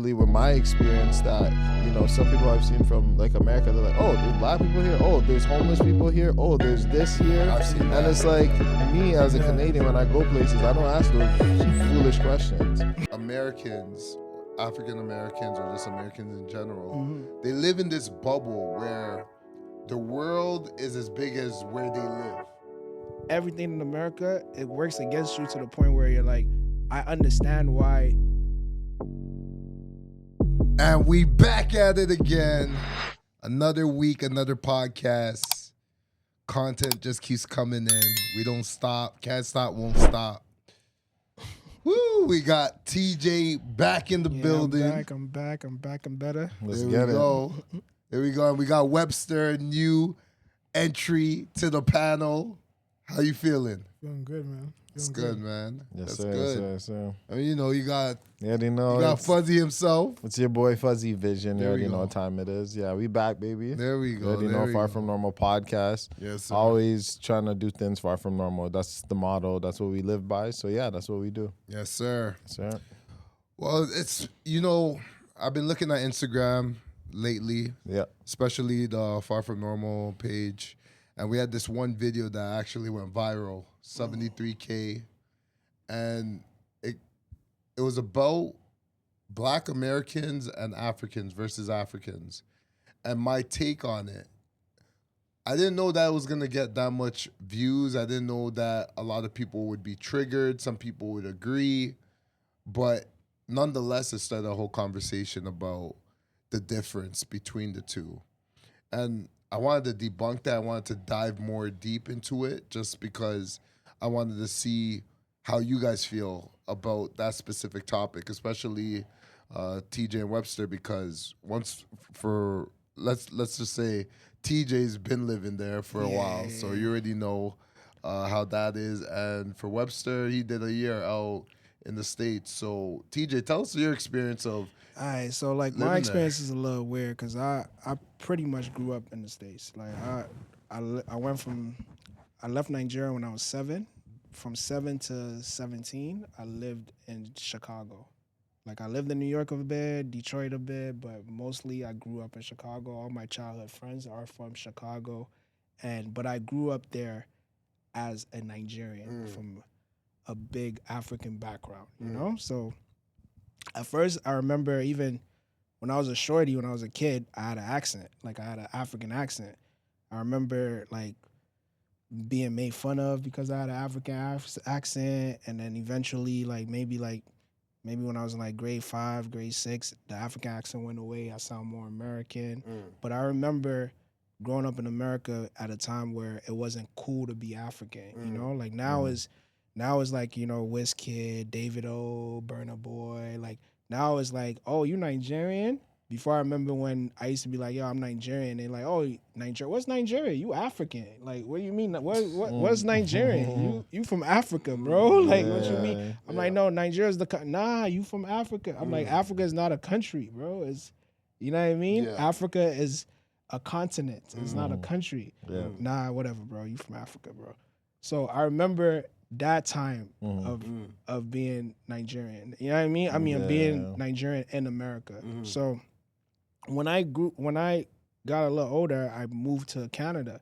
With my experience that, some people I've seen from like America, they're like, oh, there's black people here, oh, there's homeless people here, oh, there's this here. I've seen that. And it's like, me as a Canadian, when I go places, I don't ask those foolish questions. Americans, African Americans, or just Americans in general, they live in this bubble where the world is as big as where they live. Everything in America, it works against you to the point where you're like, I understand why. And we back at it again. Another week, another podcast. Content just keeps coming in. We don't stop. Can't stop, won't stop. Woo! We got TJ back in the building. I'm back and better. Let's There get we it. go. There we go. We got Webster, new entry to the panel. How you feeling? Feeling good, man. It's good, man. Yes, That's sir, good. yes, sir. I mean, you got You already know. you got Fuzzy himself. It's your boy Fuzzy Vision. You There we already know go. what time it is. Yeah, we back, baby. There we You go. already there know we Far go. From Normal podcast. Yes, sir. Always trying to do things far from normal. That's the motto. That's what we live by. So yeah, that's what we do. Yes, sir. Sir. Well, it's I've been looking at Instagram lately, Yeah. especially the Far From Normal page, and we had this one video that actually went viral, 73K, and it was about Black Americans and Africans versus Africans, and my take on it. I didn't know that it was gonna get that much views. I didn't know that a lot of people would be triggered. Some people would agree, but nonetheless, it started a whole conversation about the difference between the two. And I wanted to debunk that. I wanted to dive more deep into it just because I wanted to see how you guys feel about that specific topic, especially TJ and Webster, because let's just say TJ's been living there for a while, so you already know how that is. And for Webster, he did a year out in the States. So TJ, tell us your experience of. All right, so like Living my there. experience is a little weird because I pretty much grew up in the States. Like I left Nigeria when I was 7. From 7 to 17, I lived in Chicago. Like I lived in New York a bit, Detroit a bit, but mostly I grew up in Chicago. All my childhood friends are from Chicago, but I grew up there as a Nigerian from a big African background, you know? So at first I remember even when I was a shorty, when I was a kid, I had an accent. Like I had an African accent. I remember like being made fun of because I had an African accent, and then eventually maybe when I was in like grade 5, grade 6, the African accent went away. I sound more American. But I remember growing up in America at a time where it wasn't cool to be African, you know? Like now is like, Wizkid, David O, Burna Boy. Like now it's like, oh, you Nigerian? Before I remember when I used to be like, yo, I'm Nigerian. They're like, oh, Nigeria. What's Nigeria? You African. Like, what do you mean? What's Nigerian? You from Africa, bro. Like, what you mean? I'm like, no, Nigeria's nah, you from Africa. I'm like, Africa is not a country, bro. It's, you know what I mean? Yeah. Africa is a continent. It's not a country. Yeah. Nah, whatever, bro. You from Africa, bro. So I remember that time of being Nigerian. You know what I mean? I mean, of being Nigerian in America. So when I got a little older, I moved to Canada,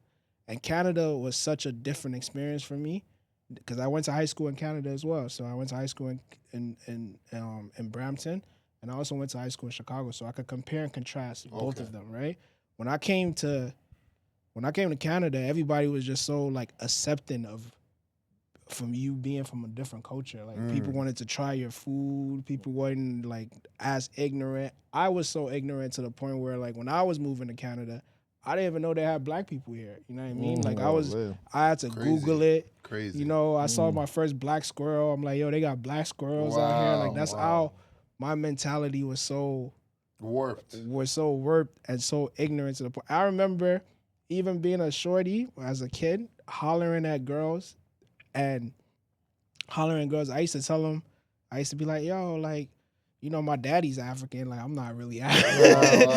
and Canada was such a different experience for me because I went to high school in Canada as well. So I went to high school in Brampton, and I also went to high school in Chicago, so I could compare and contrast both of them. Right? When I came to Canada, everybody was just so like accepting from you being from a different culture. Like people wanted to try your food. People wasn't like as ignorant. I was so ignorant to the point where like when I was moving to Canada, I didn't even know they had black people here. You know what I mean? Like I had to Google it. Crazy. You know, I saw my first black squirrel. I'm like, yo, they got black squirrels out here. Like that's how my mentality was so warped and so ignorant to the point. I remember even being a shorty as a kid, hollering at girls. And hollering girls, I used to tell them, I used to be like, yo, like, my daddy's African. Like, I'm not really African.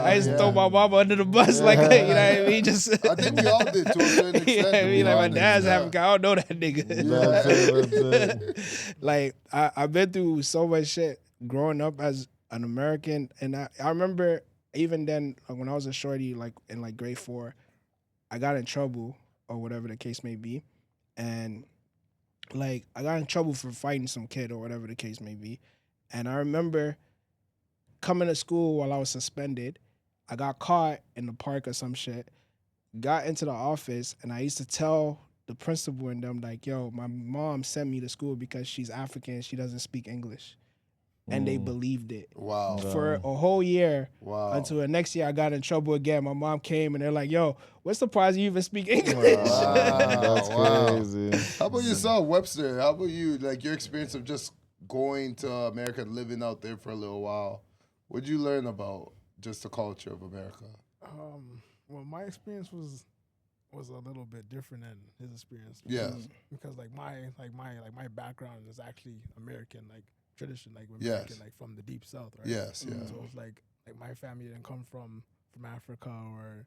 I used to throw my mama under the bus. Like, you know what I mean? Just I think we all did to a certain extent. You know what I mean? Like, my dad's African. I don't know that nigga. Like, I've been through so much shit growing up as an American, and I remember even then, like, when I was a shorty, like in like grade 4, I got in trouble or whatever the case may be, and like I got in trouble for fighting some kid or whatever the case may be, and I remember coming to school while I was suspended. I got caught in the park or some shit. Got into the office, and I used to tell the principal and them like, "Yo, my mom sent me to school because she's African. She doesn't speak English." And they believed it. Wow. For a whole year. Wow. Until the next year I got in trouble again. My mom came and they're like, "Yo, what's the prize you even speak English?" That's crazy. How about yourself, Webster? How about you? Like your experience of just going to America and living out there for a little while. What'd you learn about just the culture of America? Well, my experience was a little bit different than his experience. Yeah. Because like my background is actually American, like tradition, like we're Yes. American, like from the deep south, right? Yes, yeah. So it's like my family didn't come from Africa or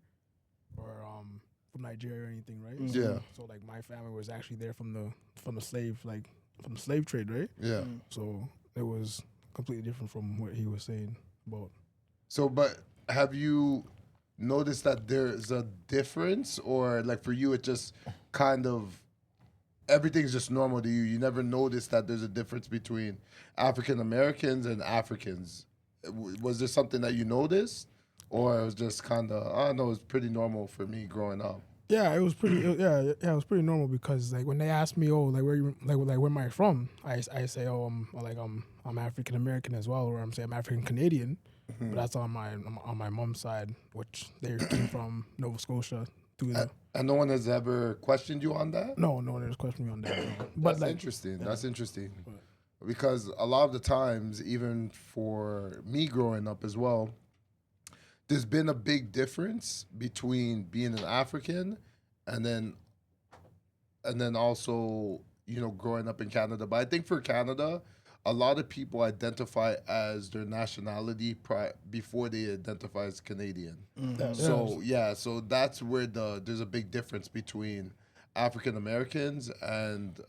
from Nigeria or anything, right? Yeah. So like my family was actually there from the slave trade, right? Yeah. So it was completely different from what he was saying about. So, but have you noticed that there's a difference, or like for you, it just kind of everything's just normal to you? You never noticed that there's a difference between African Americans and Africans. Was there something that you noticed, or it was just kind of, I don't know, it was pretty normal for me growing up? Yeah, it was pretty. It was pretty normal because like when they asked me, oh, like where am I from? I say, oh, I'm African American as well, or I'm African Canadian, but that's on my mom's side, which they came from Nova Scotia. And no one has ever questioned you on that? No one has questioned me on that. No. But That's interesting. That's interesting. Because a lot of the times, even for me growing up as well, there's been a big difference between being an African and then also, growing up in Canada. But I think for Canada, a lot of people identify as their nationality before they identify as Canadian. So that's where there's a big difference between African Americans and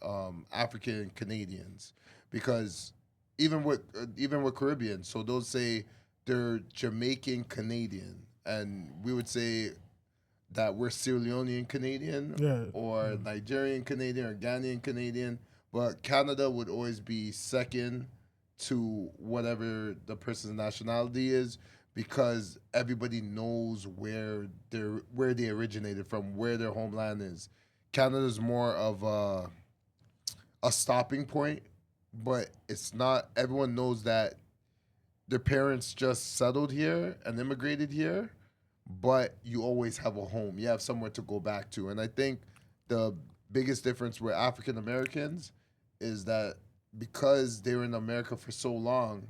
African Canadians, because even with Caribbeans, so they'll say they're Jamaican Canadian, and we would say that we're Sierra Leonean Canadian or Nigerian Canadian or Ghanaian Canadian. But Canada would always be second to whatever the person's nationality is, because everybody knows where they originated from, where their homeland is. Canada's more of a stopping point, but it's not. Everyone knows that their parents just settled here and immigrated here, but you always have a home. You have somewhere to go back to. And I think the biggest difference with African Americans is that because they were in America for so long,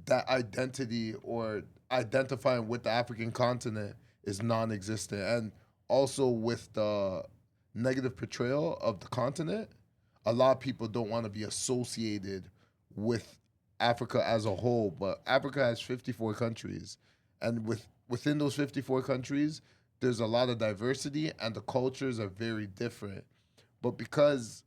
that identity or identifying with the African continent is non-existent. And also with the negative portrayal of the continent, a lot of people don't want to be associated with Africa as a whole. But Africa has 54 countries. And within those 54 countries, there's a lot of diversity and the cultures are very different. But because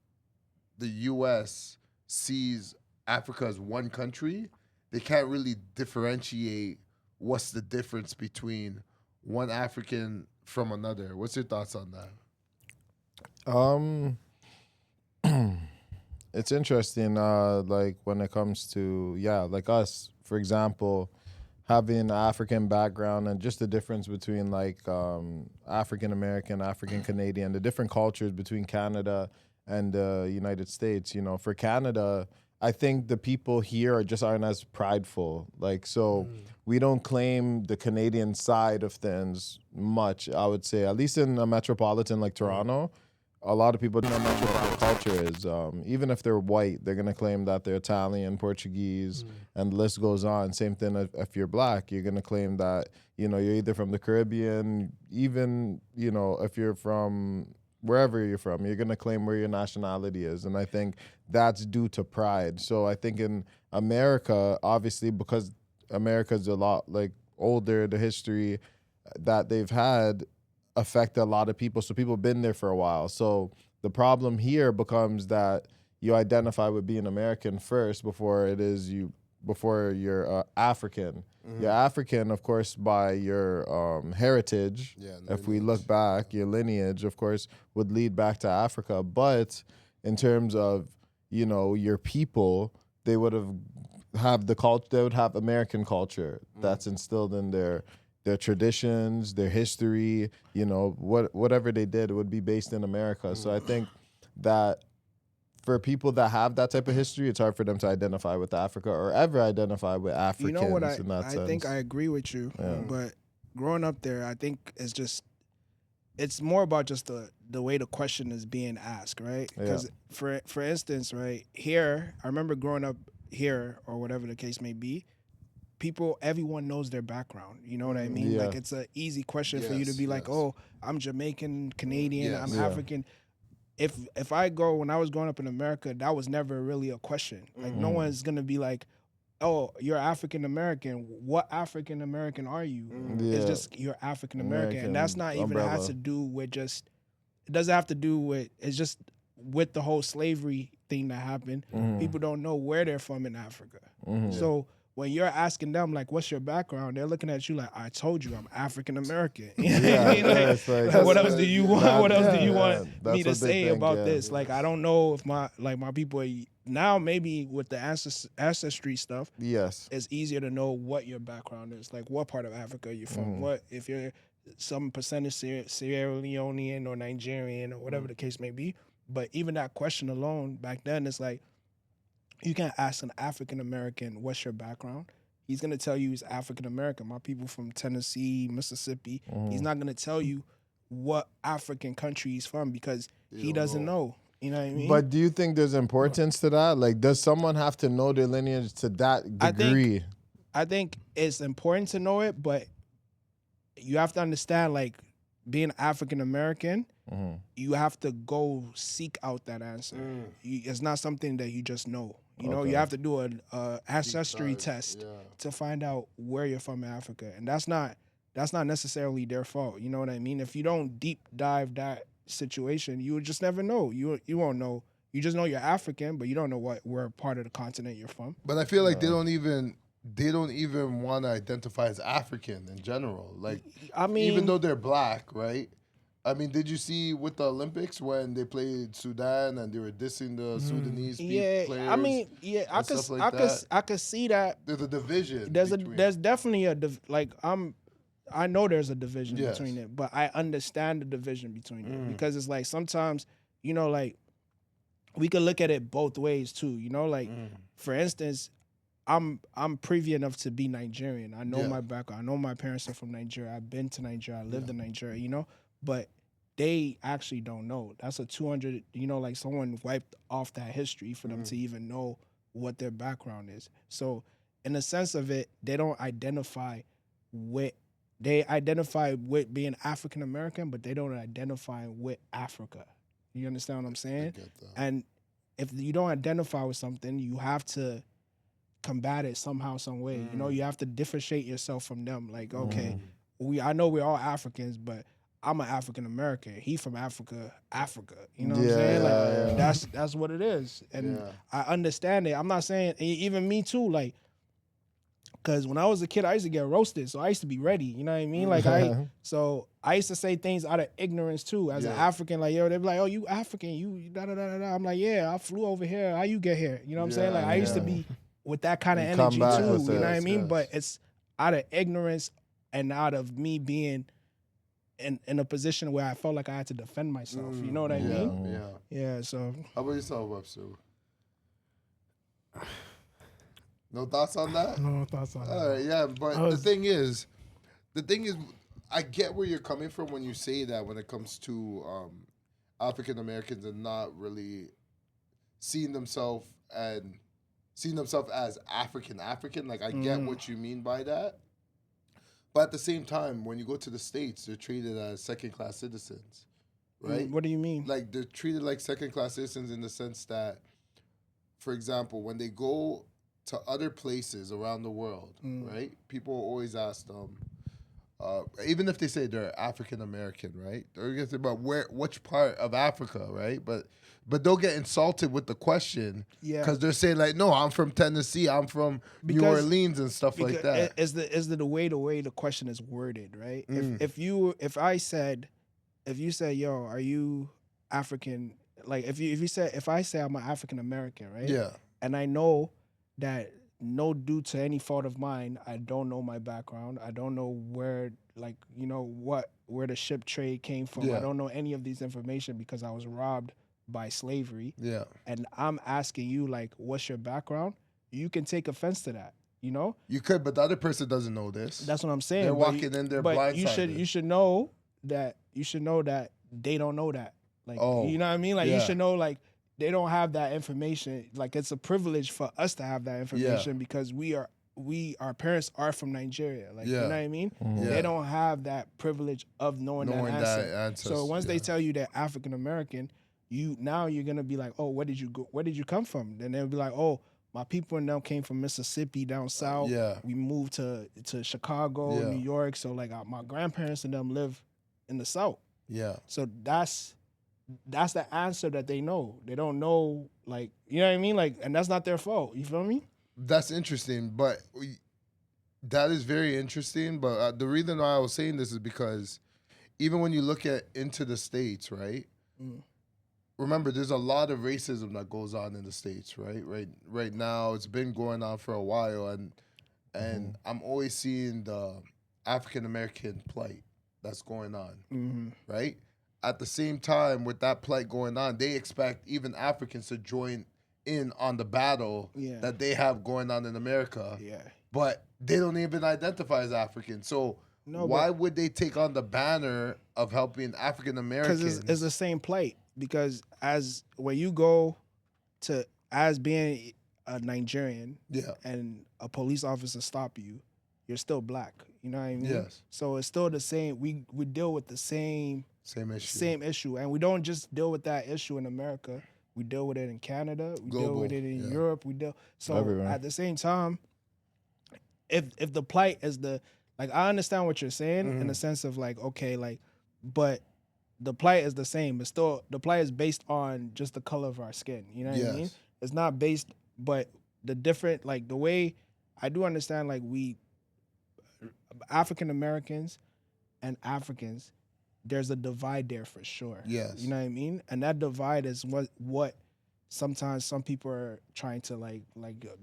the U.S. sees Africa as one country, they can't really differentiate what's the difference between one African from another. What's your thoughts on that? It's interesting, like when it comes to, like us, for example, having an African background and just the difference between like African American, African Canadian, the different cultures between Canada and the United States. For Canada, I think the people here aren't as prideful. Like, so we don't claim the Canadian side of things much, I would say, at least in a metropolitan like Toronto. A lot of people don't know what their culture is. Even if they're white, they're going to claim that they're Italian, Portuguese, and the list goes on. Same thing if you're black, you're going to claim that, you're either from the Caribbean, even, if you're from wherever you're from, you're going to claim where your nationality is. And I think that's due to pride. So I think in America, obviously, because America's a lot like older, the history that they've had affect a lot of people. So people have been there for a while. So the problem here becomes that you identify with being American first before it is you before you're African. You're African, of course, by your heritage. Yeah, If we lineage. look back, your lineage, of course, would lead back to Africa. But in terms of, you know, your people, they would have the culture. They would have American culture that's instilled in their traditions, their history. You know, whatever they did, it would be based in America. So I think that for people that have that type of history, it's hard for them to identify with Africa or ever identify with Africans You know what? in that sense. I think I agree with you, but growing up there, I think it's more about just the way the question is being asked, right? Because for instance, right here, I remember growing up here or whatever the case may be. Everyone knows their background. You know what I mean? Yeah. Like it's an easy question for you to be like, yes. oh, I'm Jamaican, Canadian, Yes. I'm Yeah. African. If when I was growing up in America, that was never really a question. Like no one's gonna be like, oh, you're African American. What African American are you? Yeah. It's just you're African American, and that's not even umbrella. has to do with just. It doesn't have to do with. It's just with the whole slavery thing that happened. People don't know where they're from in Africa. So when you're asking them like, "What's your background?" They're looking at you like, "I told you, I'm African American." You know what I mean? Like, it's like- like, what else do you want? What else do you want that's me to what they say think, about yeah. this? Like, I don't know if my people now maybe with the ancestry stuff, Yes. it's easier to know what your background is. Like, what part of Africa you're from. What if you're some percentage Sierra Leonean or Nigerian or whatever the case may be. But even that question alone back then, it's like you can't ask an African American, "What's your background?" He's gonna tell you he's African American. My people from Tennessee, Mississippi. He's not gonna tell you what African country he's from because he doesn't know. You know what I mean? But do you think there's importance to that? Like, does someone have to know their lineage to that degree? I think it's important to know it, but you have to understand, like, being African American, you have to go seek out that answer. It's not something that you just know. You know, you have to do an ancestry test to find out where you're from in Africa, and that's not necessarily their fault. You know what I mean? If you don't deep dive that situation, you would just never know. You won't know. You just know you're African, but you don't know where part of the continent you're from. But I feel like they don't even want to identify as African in general. Like, I mean, even though they're black, right? I mean, did you see with the Olympics when they played Sudan and they were dissing the Sudanese players? I mean, I could see that. There's a division. There's definitely I know there's a division Yes. between it, but I understand the division between it because it's like sometimes, you know, like we could look at it both ways too. You know, like for instance, I'm privy enough to be Nigerian. I know my background. I know my parents are from Nigeria. I've been to Nigeria. I lived in Nigeria. You know, but they actually don't know. That's a 200. You know, like someone wiped off that history for them to even know what their background is. So, in the sense of it, they don't identify with. They identify with being African American, but they don't identify with Africa. You understand what I'm saying? get that. And if you don't identify with something, you have to combat it somehow, some way. You know, you have to differentiate yourself from them. Like, okay, I know we're all Africans, but I'm an African American. He from Africa. You know what I'm saying? Like that's what it is. And I understand it. I'm not saying even me too, like, because when I was a kid, I used to get roasted, so I used to be ready. You know what I mean? Like I used to say things out of ignorance too, as an African. Like, yo, they'd be like, "Oh, you African? You da da da da." I'm like, "Yeah, I flew over here. How you get here?" You know what I'm saying? Like I used to be with that kind of energy back too. with You know what I this, mean? yes. But it's out of ignorance and out of me being in a position where I felt like I had to defend myself. You know what I mean? Yeah. So How about yourself, Webster? No thoughts on that? No thoughts on All that. right, yeah, but the thing is, I get where you're coming from when you say that when it comes to African Americans and not really seeing themselves as African. Like, I get what you mean by that. But at the same time, when you go to the States, they're treated as second-class citizens, right? what do you mean? Like, they're treated like second-class citizens in the sense that, for example, when they go to other places around the world, right? People always ask them, even if they say they're African American, right? They're gonna say about which part of Africa, right? But they'll get insulted with the question Yeah. because they're saying like, no, I'm from Tennessee, I'm from New Because- Orleans and stuff like that. Is the way the question is worded, right? If you say, yo, are you African? Like if I say I'm an African American, right? Yeah, And I know that due to any fault of mine, I don't know my background. I don't know where where the ship trade came from. Yeah. I don't know any of these information because I was robbed by slavery. yeah. And I'm asking you, like, what's your background? You can take offense to that, you know? You could, but the other person doesn't know this. That's what I'm saying. They're But walking in there but blindsided. you should know that they don't know that. Like, you know what I mean? Like, you should know, like, they don't have that information. Like, it's a privilege for us to have that information because our parents are from Nigeria. Like, you know what I mean? Yeah. They don't have that privilege of knowing that answer. answer. So once they tell you that African American, you're gonna be like, oh, where did you come from? Then they'll be like, oh, my people and them came from Mississippi down south. Yeah. We moved to Chicago, Yeah. New York. So like my grandparents and them live in the south. Yeah. So that's the answer that they know. They don't know, like, you know what I mean? Like, and that's not their fault. You feel me? That's interesting, but that is very interesting. But the reason why I was saying this is because even when you look into the States, right? Remember, there's a lot of racism that goes on in the States, right? Right now, it's been going on for a while, and I'm always seeing the African American plight that's going on, right? At the same time, with that plight going on, they expect even Africans to join in on the battle that they have going on in America. Yeah. But they don't even identify as African. So why would they take on the banner of helping African Americans? Because it's the same plight. Because when you go to as being a Nigerian, and a police officer stop you, you're still black. You know what I mean? Yes. So it's still the same. We deal with the same issue, and we don't just deal with that issue in America. We deal with it in Canada. We deal with it in Europe. So everywhere. At the same time, if the plight is I understand what you're saying in the sense of like, okay, like, but the plight is the same. It's still, the plight is based on just the color of our skin. You know what I mean? It's not based, but the different, like the way I do understand, like African Americans and Africans, there's a divide there for sure. Yes. You know what I mean? And that divide is what sometimes some people are trying to like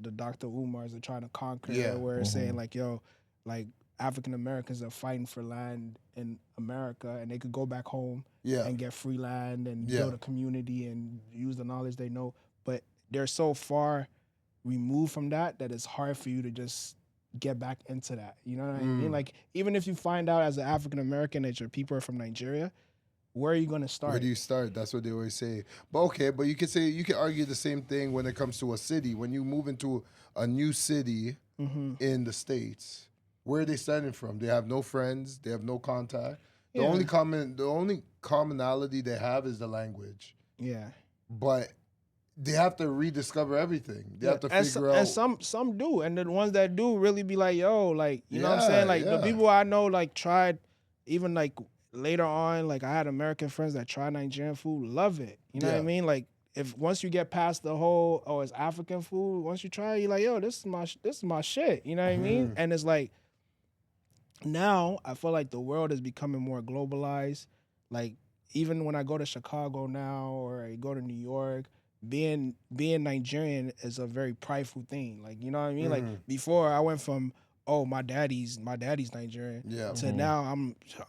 the Dr. Umars are trying to conquer, where it's saying like, yo, like African Americans are fighting for land in America and they could go back home and get free land and build a community and use the knowledge they know. But they're so far removed from that it's hard for you to just get back into that. You know what I mean? Like, even if you find out as an African American that your people are from Nigeria, where are you going to start? Where do you start? That's what they always say. But okay, but you can argue the same thing when it comes to a city. When you move into a new city in the States, where are they starting from? They have no friends. They have no contact. The only commonality they have is the language. Yeah. But they have to rediscover everything. They have to figure out. And some do. And the ones that do really be like, yo, like, you know what I'm saying? Like, the people I know, like, tried, even, like, later on, like, I had American friends that tried Nigerian food, love it. You know what I mean? Like, once you get past the whole, it's African food, once you try it, you're like, yo, this is my shit. You know what I mean? And it's like, now I feel like the world is becoming more globalized. Like, even when I go to Chicago now or I go to New York, being Nigerian is a very prideful thing. Like, you know what I mean? Like, before I went from, my daddy's Nigerian to now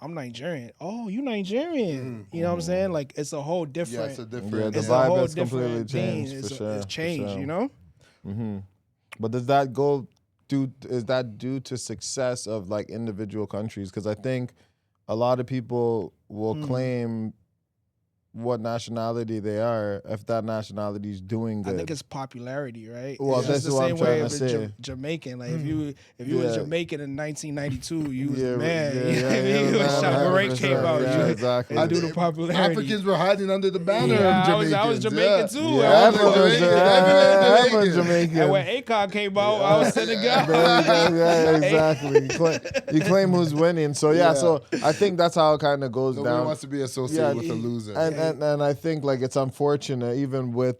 I'm Nigerian. Oh, you Nigerian. You know what I'm saying? Like, it's a whole different. Yeah, it's a different. the it's vibe a whole has completely different thing. changed, for It's sure. changed, for sure. you know? But does that is that due to success of like individual countries? Because I think a lot of people will claim what nationality they are if that nationality is doing good. I think it's popularity, right? Well, It's that's just the what I'm same trying way to with say. Jamaican. Like if you was Yeah. Jamaican in 1992, you was Yeah, the man. yeah, you know what I yeah, mean? yeah, When man, Shabarai 100%, came out, yeah, exactly. it's due to popularity. Africans were hiding under the banner Yeah, of Jamaicans. I was Jamaican too. Yeah, I was everyone's Jamaican. Jamaican. And when Akon came out, I was Senegal. Yeah, exactly. You claim who's winning. So Yeah. so I think that's how it kind of goes Nobody down. wants to be associated with a loser. And I think like it's unfortunate, even with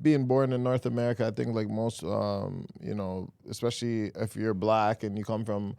being born in North America. I think like most especially if you're black and you come from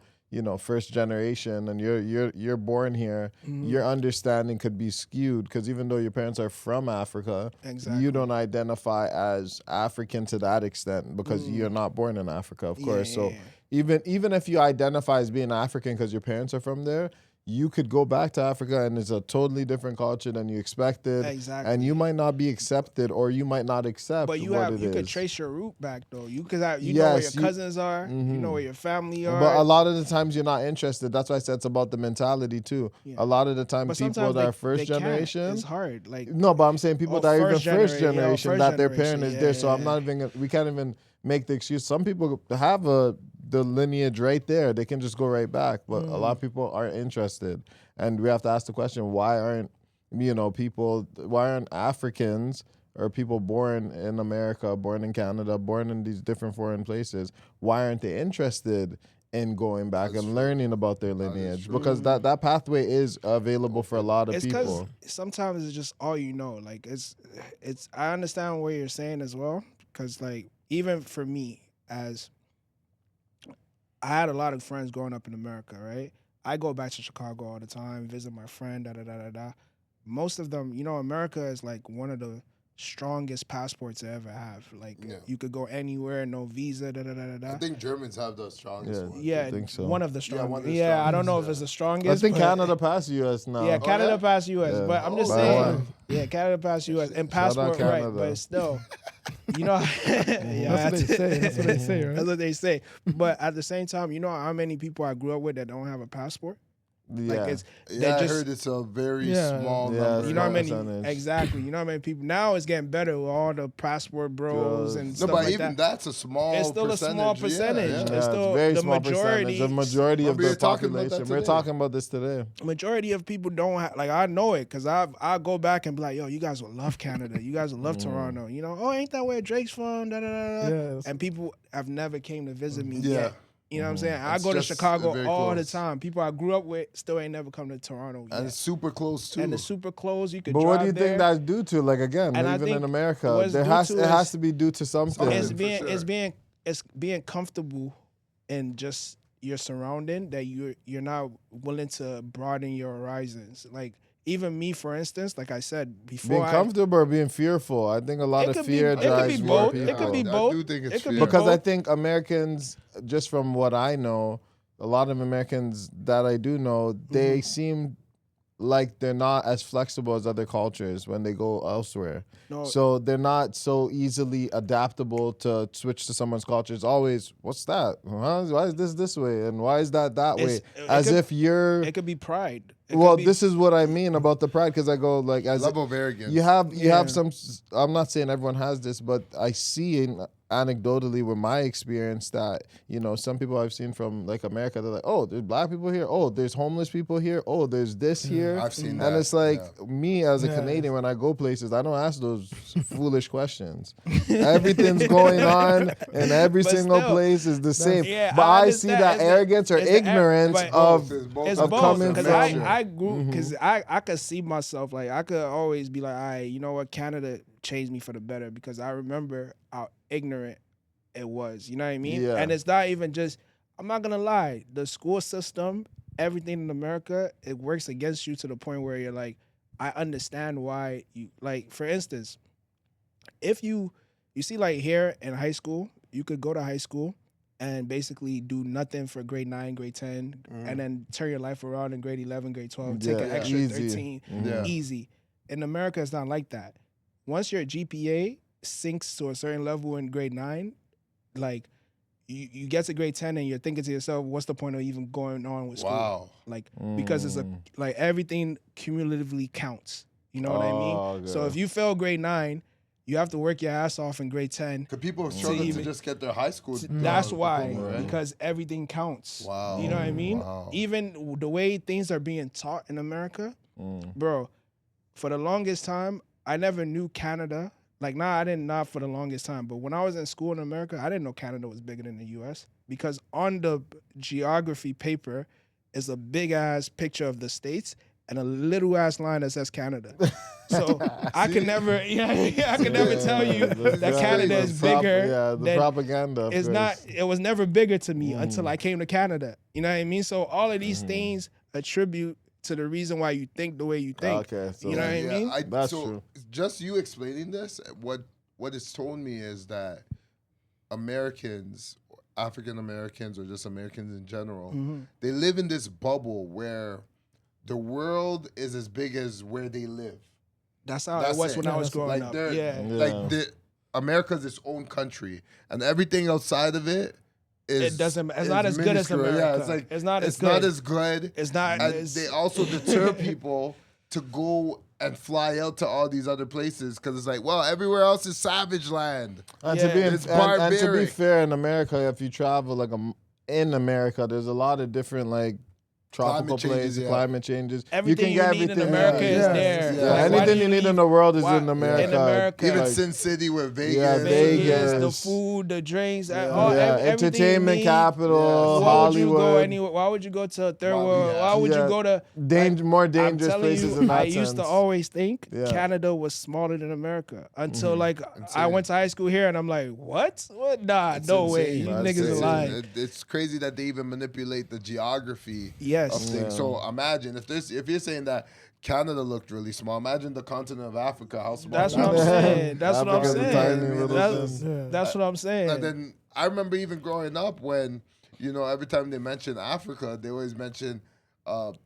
first generation and you're born here, your understanding could be skewed because even though your parents are from Africa, Exactly. you don't identify as African to that extent because you're not born in Africa, of course. So even if you identify as being African because your parents are from there, you could go back to Africa and it's a totally different culture than you expected. Exactly. And you might not be accepted or you might not accept But you could trace your root back though. You know where your cousins are. You know where your family are. But a lot of the times you're not interested. That's why I said it's about the mentality too. Yeah. A lot of the time people that are first generation. It's hard. Like no, but I'm saying people that are even first generation that their parent is there. So I'm not even. We can't even make the excuse. Some people have the lineage right there. They can just go right back. But a lot of people aren't interested, and we have to ask the question: why aren't why aren't Africans or people born in America, born in Canada, born in these different foreign places, why aren't they interested in going back and learning about their lineage? Because that pathway is available for a lot of people. Sometimes it's just all you know. Like it's. I understand what you're saying as well. Because like even for me, as I had a lot of friends growing up in America, right? I go back to Chicago all the time, visit my friend, Most of them, America is like one of the strongest passports to ever have. Like you could go anywhere, no visa, I think Germans have the strongest one. Yeah, I think so. one of the strongest. one of the Yeah, I don't know strongest, if it's the strongest. I think Canada passed US now. Yeah, Canada passed US, Yeah. but I'm just By saying. one. Yeah, Canada passed US and Shout out passport right, Canada. but still, yeah, That's what they say. That's what they say, right? That's what they say. But at the same time, you know how many people I grew up with that don't have a passport? Yeah. Like I heard it's a very small number. You know how many? percentage. Exactly. You know how many people? Now it's getting better with all the passport bros and No, stuff but like even that. that's a small It's still percentage. a small percentage. Yeah. It's still very the small majority. percentage. The majority of Remember the you're talking about that population. We're today. talking about this today. Majority of people don't have, like, I know it because I go back and be like, yo, you guys will love Canada. You guys will love Toronto. Oh, ain't that where Drake's from? Da, da, da, da. Yeah, and people have never came to visit me Yeah. yet. You know what I'm saying? I It's go to just Chicago very all the close. time. People I grew up with still ain't never come to Toronto yet. And it's super close too. And it's super close. You could But drive what do you there. think that's due to? Like again, And I even think in America, what's it due has to to be due to something. It's For being comfortable in just your surrounding that you're not willing to broaden your horizons. Like even me, for instance, like I said before, Being comfortable or being fearful? I think a lot It of could be- fear it could drives be more both. people. It could be I both. do think it's It could be fear. Because I both. think Americans, just from what I know, a lot of Americans that I do know, they seem like they're not as flexible as other cultures when they go elsewhere. No. So they're not so easily adaptable to switch to someone's culture. It's always, what's that? Huh? Why is this way? And why is that way? It As could- if you're... It could be pride. It Well, could be, this is what I mean about the pride, because I go like as level of arrogance. you have Yeah. some. I'm not saying everyone has this, but I see anecdotally with my experience that some people I've seen from like America, they're like, oh, there's black people here. Oh, there's homeless people here. Oh, there's this here. I've seen that. And it's like me as a Yeah. Canadian, when I go places, I don't ask those foolish questions. Everything's going on, and every But single still, place is the same. Yeah, but I see understand. that It's the- arrogance or it's the ignorance but- of. It's of both coming because from- I grew because I could see myself like I could always be like, all right, you know what, Canada changed me for the better because I remember how ignorant it was. You know what I mean? Yeah. And it's not even just. I'm not gonna lie. The school system, everything in America, it works against you to the point where you're like, I understand why you like. For instance, if you see like here in high school, you could go to high school and basically do nothing for grade 9, grade 10, and then turn your life around in grade 11, grade 12, take an extra easy. 13, Yeah. easy. In America, it's not like that. Once your GPA sinks to a certain level in grade 9, like you get to grade 10 and you're thinking to yourself, what's the point of even going on with school? Wow. Like because it's like everything cumulatively counts. You know what I mean? Oh, So okay. if you fail grade 9, you have to work your ass off in grade 10. Because people struggle to even- just get their high school. That's why, diploma, right? because everything counts. Wow. You know what I mean? Wow. Even the way things are being taught in America, bro, for the longest time, I never knew Canada. Like, I didn't, not for the longest time. But when I was in school in America, I didn't know Canada was bigger than the U.S. Because on the geography paper is a big-ass picture of the states and a little-ass line that says Canada. So I could never, I could never tell you that Canada is bigger. The than, propaganda. of it's course. not. It was never bigger to me until I came to Canada. You know what I mean? So all of these things attribute to the reason why you think the way you think. Okay, so You know what I mean? That's so true. just you explaining this, what it's told me is that Americans, African Americans, or just Americans in general, they live in this bubble where the world is as big as where they live. That's how it was when I was growing up. Yeah. Like America's its own country, and everything outside of it is. It doesn't. It's not as good as minuscule. America. Yeah, it's like it's not as it's good. not as good. It's not. And It's, they also deter people to go and fly out to all these other places because it's like, well, everywhere else is savage land. And Yeah. to be It's and to be barbaric. fair, in America, if you travel in America, there's a lot of different like tropical Climate changes, places, yeah. climate changes. everything you can you get need in everything. America is Yeah. there. Yeah. Yeah, Like, why anything do you need leave- in the world is why- in America. In America, Even like- Sin City with Vegas. Yeah, Vegas, the Vegas. food, the drinks, Yeah. all, Yeah, everything you entertainment need. capital, Yeah. Why would you go Hollywood. anywhere? Why would you go to a third Why we world? have- Why would Yeah. you go to? More I'm dangerous telling places you, in that I used to sense. always think Yeah. Canada was smaller than America until like I Insane. went to high school here and I'm like, what? What? Nah, It's no way. insane. You That's niggas are insane. lying. It's crazy that they even manipulate the geography of Yes. things. Yeah. So imagine if you're saying that Canada looked really small, imagine the continent of Africa, how small That's that what I'm is. saying. That's what I'm Africa's a saying. tiny little That's, thing. that's what I'm saying. And then I remember even growing up when, every time they mention Africa, they always mention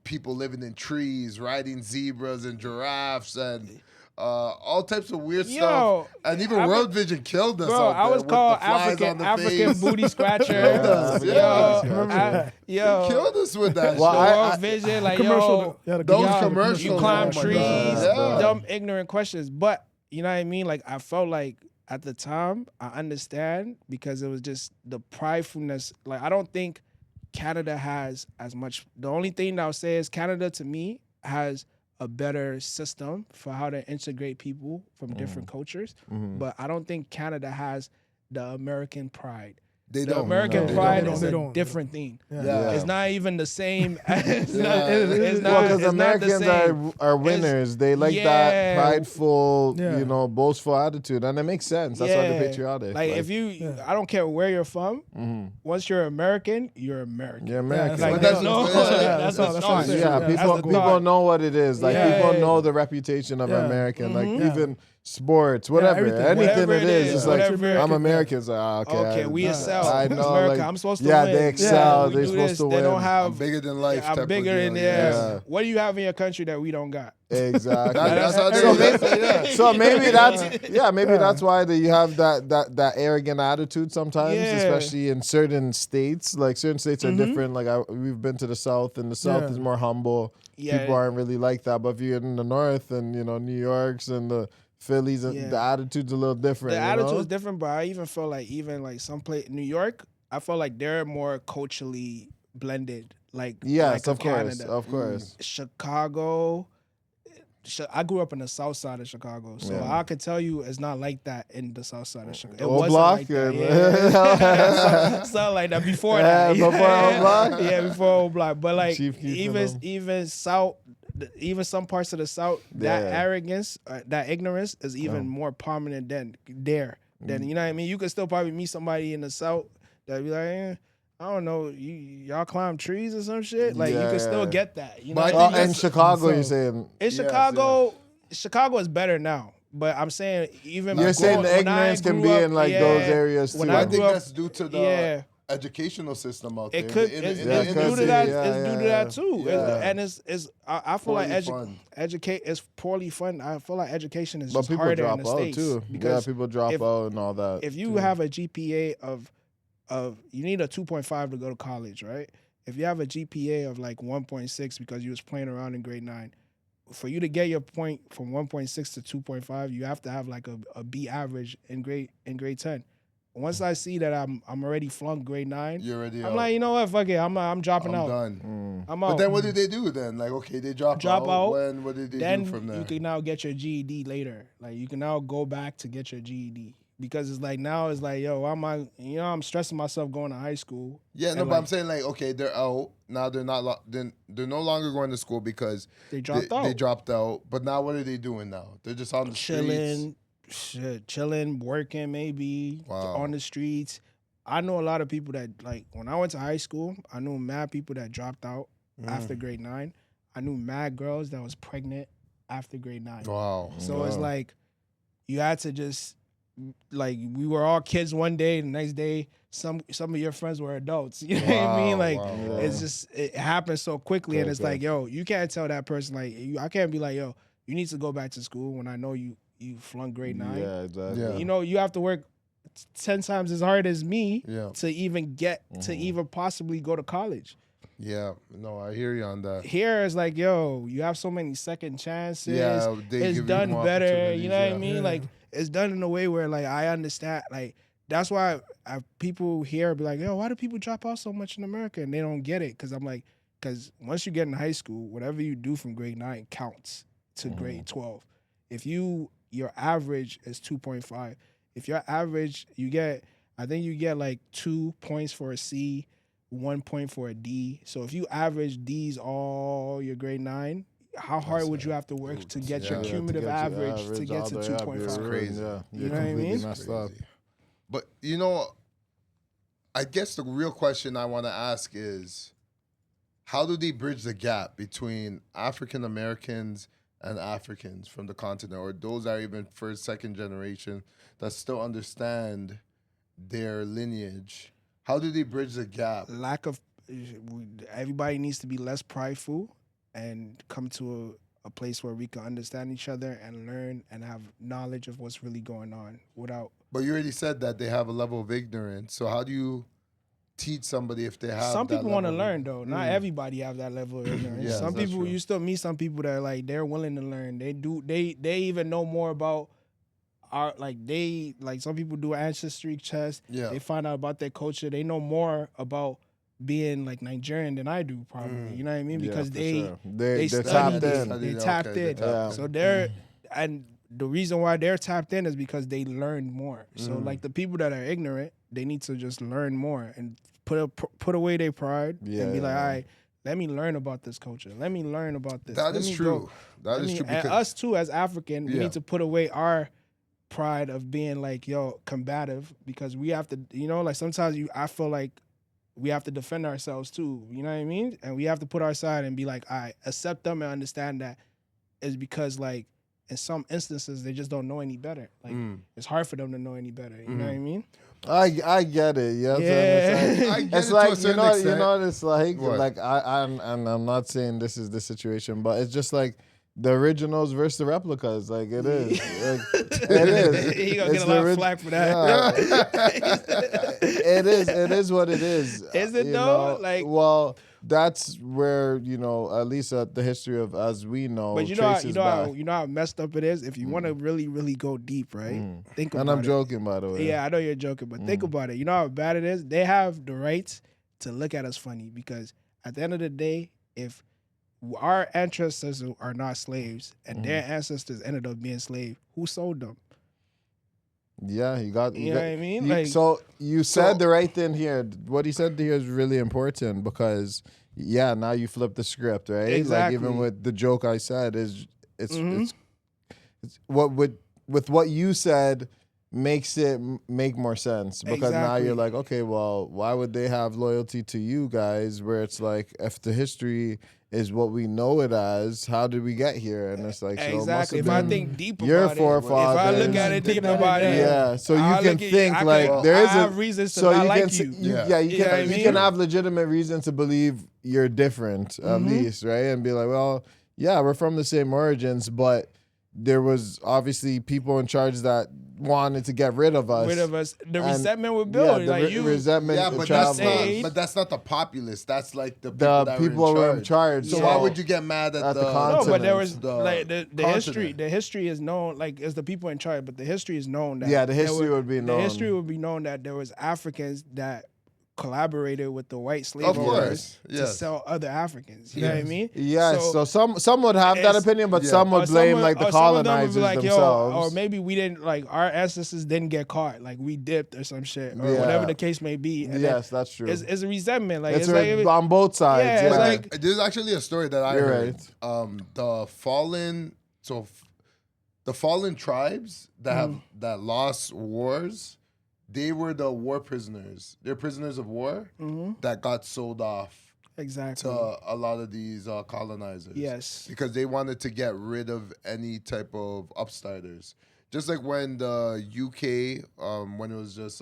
people living in trees, riding zebras and giraffes and all types of weird Yo, stuff. And even I World Vision killed us Bro, out I there was with called the flies on the African face. booty scratcher. Killed us, Yo, yeah. yo, Killed us with that Well, shit. the I- World Vision, like Commercial. yo, The those y'all- commercials, you climb oh my trees, God. Yeah. dumb, ignorant questions. But you know what I mean? Like I felt like at the time I understand because it was just the pridefulness. Like I don't think Canada has as much. The only thing that I'll say is Canada to me has a better system for how to integrate people from different cultures. But I don't think Canada has the American pride. They The don't. American They pride don't. is They a don't. different thing. Yeah. It's not even the same. It's Yeah. not. It's Well, not. because It's not the Americans same. are winners. They like yeah. that prideful, Yeah. boastful attitude, and it makes sense. That's why they're patriotic. Like if you, I don't care where you're from. Once you're American, you're American. you're American. Like But there's that's- no. yeah, That's that's the all start. it is. Yeah, Yeah, people that's the people thought. know what it is. Like Yeah. people know the reputation of Yeah. American. Like Mm-hmm. even sports, whatever, everything. anything Whatever it it is. is, It's like whatever. I'm American. It's like okay, Okay, we excel. I know. America, like, I'm supposed to yeah, win. they excel. we They're do supposed this. to They win. don't I'm have. bigger than life. I'm type bigger of than deal, theirs. Yeah. What do you have in your country that we don't got? Exactly. That's how they So that's maybe- yeah. So maybe that's why you have that arrogant attitude sometimes, Yeah. especially in certain states. Like certain states are different. Like we've been to the South, and the South Yeah. is more humble. Yeah. People aren't really like that. But if you're in the North and New York's and the Phillies, and Yeah. the attitude's a little different. The you attitude know? is different, but I even feel like some place New York, I feel like they're more culturally blended. Like Yes, like of course, Canada. of course. Chicago. I grew up in the south side of Chicago, so Yeah. I could tell you it's not like that in the south side of Chicago. It Old wasn't block? like that. Yeah. Yeah. Something like that before Yeah, that. before Old Block? Yeah, before Old Block. But like Chief Keef and even them. even south, even some parts of the south, that Yeah. arrogance, that ignorance is even more prominent than there. Then you know what I mean. You could still probably meet somebody in the south that be like, I don't know, y'all climb trees or some shit. Like you Yeah, can still yeah. get that. You know, But what I I think mean? In Chicago, you're So- saying. In Yes, Chicago, Chicago is better now. But I'm saying even You're saying the when I ignorance can grew be up, in like yeah, those areas too. when I I think grew up, that's due to the yeah. educational system out there. It could. In It's, the it's could due to be, that. yeah, It's due to yeah, that too. yeah. And it's. I feel like Poorly funded. educate is poorly funded. I feel like education is But just people harder drop in the out states too. Yeah, because people drop if- out and all that. if you too. have a GPA of you need a 2.5 to go to college, right? If you have a GPA of like 1.6 because you was playing around in grade 9, for you to get your point from 1.6 to 2.5, you have to have like a B average in grade 10. Once I see that I'm already flunked grade 9, You're already I'm out. like, you know what, fuck it, I'm dropping I'm out. done. I'm But out. then what did they do then? Like, okay, they drop out. What did they then do from there? you can now get your GED later. Like you can now go back to get your GED. Because it's like now it's like, yo, I'm stressing myself going to high school. Yeah, no, and but like, I'm saying like, okay, they're out now. They're not. They're no longer going to school because they dropped out. They dropped out. But now, what are they doing now? They're just on the streets. Chilling, working, maybe on the streets. I know a lot of people that, like, when I went to high school, I knew mad people that dropped out after grade 9. I knew mad girls that was pregnant after grade 9. Wow. So it's like you had to just, like, we were all kids one day, the next day some of your friends were adults. You know what I mean? Like, it's just, it happens so quickly, and it's like, yo, you can't tell that person, like, I can't be like, yo, you need to go back to school when I know you flunked grade 9. Yeah, exactly. Yeah. You know, you have to work 10 times as hard as me to even get to even possibly go to college. Yeah, no, I hear you on that. Here it's like, yo, you have so many second chances. Yeah, it's done better. You know what I mean? Like, it's done in a way where, like, I understand. Like, that's why people here be like, yo, why do people drop out so much in America? And they don't get it. Because I'm like, because once you get in high school, whatever you do from grade 9 counts to grade 12. If your average is 2.5, if your average, I think you get like 2 points for a C, 1 point for a D. So if you average D's all your grade 9, how hard would you have to work to get your cumulative average to get to 2.5? It's crazy. Yeah, you know what I mean? Messed up. But, you know, I guess the real question I want to ask is, how do they bridge the gap between African Americans and Africans from the continent, or those that are even first, second generation that still understand their lineage? How do they bridge the gap? Everybody needs to be less prideful and come to a place where we can understand each other and learn and have knowledge of what's really going on without. But you already said that they have a level of ignorance. So how do you teach somebody if they have some that people want to level of- learn though. Not everybody have that level of ignorance. Yeah, some that's people, true. you still meet some people that are like, they're willing to learn. They even know more about our, like some people do Ancestry tests. Yeah. They find out about their culture. They know more about being like Nigerian than I do probably. You know what I mean? Because they're they tapped studied in. it. They tapped in. Yeah. So they're, and the reason why they're tapped in is because they learned more. So like the people that are ignorant, they need to just learn more and put away their pride and be like, all right, let me learn about this culture. Let me learn about this. That is true. That is true. And us too, as African, we Yeah. need to put away our pride of being like, yo, combative, because we have to, you know, like sometimes I feel like we have to defend ourselves too. You know what I mean? And we have to put our side and be like, all right, accept them and understand that it's because, like, in some instances they just don't know any better. Like it's hard for them to know any better. You know what I mean? I get it. Yeah. I get It's it to like a certain extent. you know what it's like. What? Like I'm not saying this is the situation, but it's just like the originals versus the replicas. Like it is. Like, it is. He gonna It's get a lot the of flack for that. It is. It is what it is. Is it you though? know? Like, well, that's where, you know, at least the history of, as we know, but you know traces back. how messed up it is. If you want to really, really go deep, right? Think about And I'm it. joking, by the way. Yeah, I know you're joking, but think about it. You know how bad it is? They have the right to look at us funny, because at the end of the day, if our ancestors are not slaves and their ancestors ended up being slaves, who sold them? Yeah, you got. You know what I mean? You, Like, so you said the right thing here. What he said here is really important because, yeah, now you flip the script, right? Exactly. Like even with the joke I said it's what with what you said makes it make more sense because now Exactly. you're like, okay, well, why would they have loyalty to you guys? Where it's like, if the history is what we know it as, how did we get here? And it's like, so it must exactly. have If I been think deep your about forefathers. if I look at it deep about it, Yeah, so you I'll can look at think like there I is have reasons to so not you like can you. you Yeah. you You know what I can mean? can have legitimate reason to believe you're different at least, right? And be like, well, yeah, we're from the same origins, but there was obviously people in charge that wanted to get rid of us. The And, resentment would build. Yeah, like you, resentment. Yeah, but traveled. that's not the populace. That's like the people that were in charge. So Yeah. why would you get mad at the continent? No, but there was the like the history. continent? The history is known, like as the people in charge. But the history is known that Yeah, the history would be known. The history would be known that there was Africans that collaborated with the white slave Of owners course, to sell other Africans. You know what I mean? Yes. So some would have that opinion, but some would blame like the colonizers themselves. Or maybe we didn't, like our ancestors didn't get caught, like we dipped or some shit, or whatever the case may be. And yes, that's true. It's a resentment. Like it's like on both sides. Yeah, it's like there's actually a story that I You're heard. right. The fallen tribes that have that lost wars, they were the war prisoners. They're prisoners of war that got sold off exactly to a lot of these colonizers. Yes, because they wanted to get rid of any type of upstarters. Just like when the UK, when it was just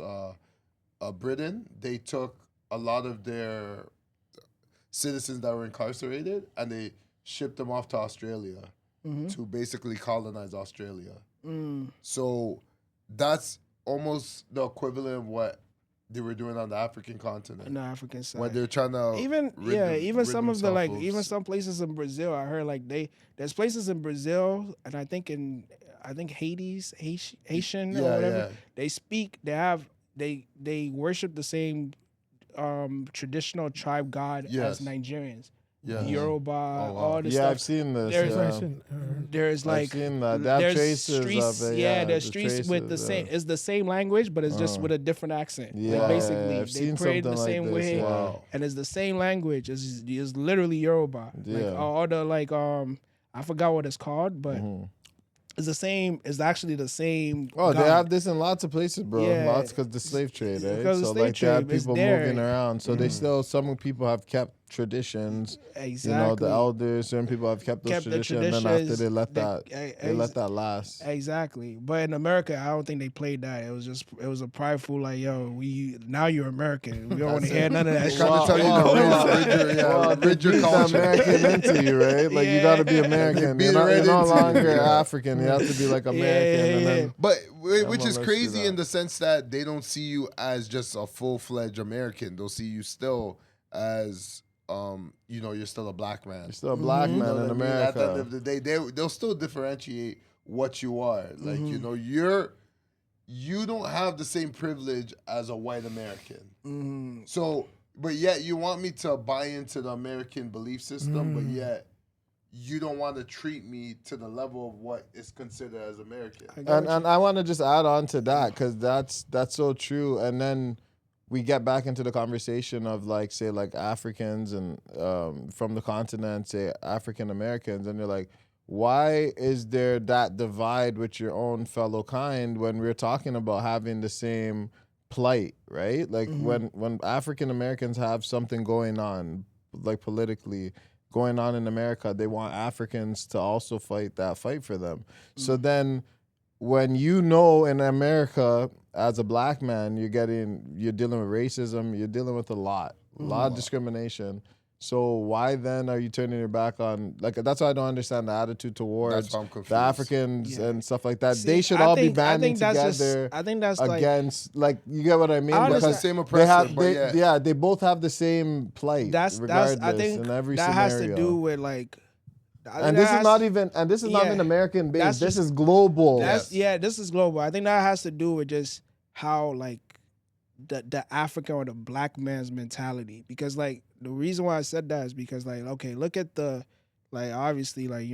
Britain, they took a lot of their citizens that were incarcerated and they shipped them off to Australia to basically colonize Australia. So that's almost the equivalent of what they were doing on the African continent. on the African side. When they're trying to even some of the like themselves even some places in Brazil, I heard like there's places in Brazil and I think Haitian or whatever. Yeah. They worship the same traditional tribe god as Nigerians. Yeah. Yoruba, all this yeah, stuff. I've seen this. There's like I've seen that. They have there's traces streets, of it. there's streets with the same. It's the same language, but it's just with a different accent. Yeah, like basically, I've they seen pray the something same like this, way, wow. and it's the same language. It's literally Yoruba. Like Yeah. all the like I forgot what it's called, but it's the same. It's actually the same. Oh, they God. have this in lots of places, bro. Yeah. Lots because the slave trade, right? Because the So slave like they have trade is people there. moving around. So they still, some people have kept traditions. Exactly. You know, the elders, certain people have kept those traditions, and then after they let that last. Exactly. But in America, I don't think they played that. It was a prideful like, yo, now you're American. We don't want to hear none of that shit. Trying to tell you to rid your culture. American into you, right? Like you got to be American. They You're beat it no into longer you. African. You have to be like American. And then, But which Someone is let's do crazy that. in the sense that they don't see you as just a full-fledged American. They'll see you still as you're still a black man. you're still a black You know man what in I mean? At the end America. of the day, they'll still differentiate what you are. Like, you don't have the same privilege as a white American. So, but yet you want me to buy into the American belief system, but yet you don't want to treat me to the level of what is considered as American. And I want to just add on to that because that's so true. And then we get back into the conversation of like, say, like Africans and from the continent, say African Americans, and you're like, why is there that divide with your own fellow kind when we're talking about having the same plight, right? Like when African Americans have something going on, like politically going on in America, they want Africans to also fight that fight for them. So then when in America as a black man, you're dealing with racism, you're dealing with a lot of discrimination. So why then are you turning your back on, like, that's why I don't understand the attitude towards the Africans and stuff like that. See, they should all be banding together I think that's against, like, you get what I mean? It's the Because same oppressor, they both have the same plight regardless I think in every that scenario. has to do with like, And this is not an American base. This is global. This is global. I think that has to do with just how like the African or the black man's mentality. Because like the reason why I said that is because like, okay, look at the, like, obviously, like,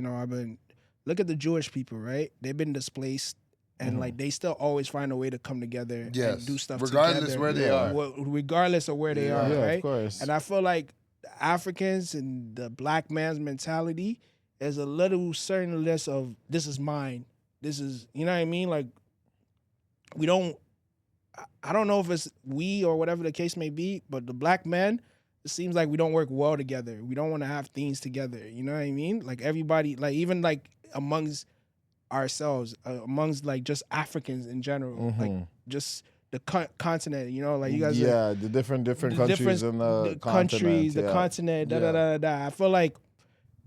look at the Jewish people, right? They've been displaced and like they still always find a way to come together and do stuff regardless together. where they are. Regardless of where they are, Yeah, right? of course. And I feel like the Africans and the black man's mentality is a little certain less of this is mine. This is, you know what I mean? Like I don't know if it's we or whatever the case may be, but the black man, it seems like we don't work well together. We don't want to have things together. You know what I mean? Like everybody, like even like amongst ourselves, amongst like just Africans in general, like just the continent, like you guys. Yeah, the different countries in the continent. The continent, I feel like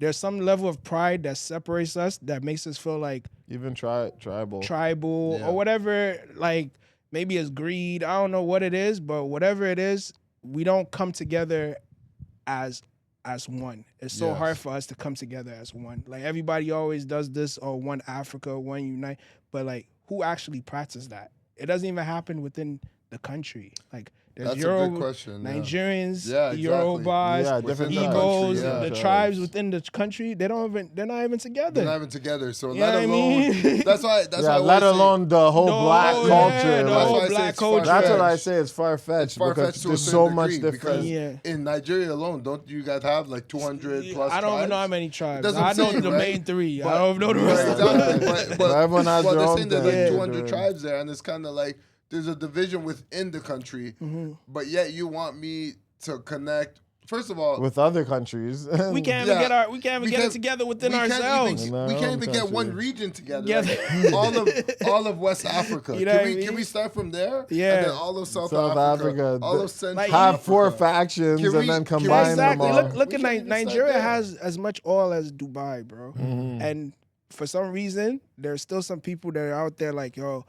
there's some level of pride that separates us that makes us feel like Even tribal. Yeah. or whatever. Like maybe it's greed. I don't know what it is, but whatever it is, we don't come together as one. It's so Yes. hard for us to come together as one. Like everybody always does this, or one Africa, one unite, but like who actually practices that? It doesn't even happen within the country. Like there's That's a good question. Nigerians, Yeah, exactly. Yorubas, Yeah, Within different the Igbos, country, yeah. the tribes within the country. They're not even together. They're not even together. So You let know what I alone mean? that's why Yeah, I let always say- alone the whole black whole- culture. yeah, the That's whole why I say black it's culture. That's what I far-fetched. say. It's far fetched Far-fetched because to a there's certain so degree, much because different. Yeah. in Nigeria alone, don't you guys have like 200 plus I don't even know how tribes? many tribes. That's what I I'm know saying, the right? main three. But- I don't know the Right, rest. exactly. But Everyone has their they're own saying there's thing like they're 200 doing. tribes there, and it's kind of like there's a division within the country, but yet you want me to connect. First of all, With other countries. We can't Yeah, even get because it together within we can't ourselves. Even, In our we can't own even get one country. region together. Yeah. Like, all of West Africa. You know what I Can mean? we start from there? Yeah. And then all of South South Africa, Africa, all the- of Central Like, have Africa. four factions Can we- and then can we- combine Exactly. them all. Look We at can't even start Nigeria there. has as much oil as Dubai, bro. Mm-hmm. And for some reason, there's still some people that are out there like, yo,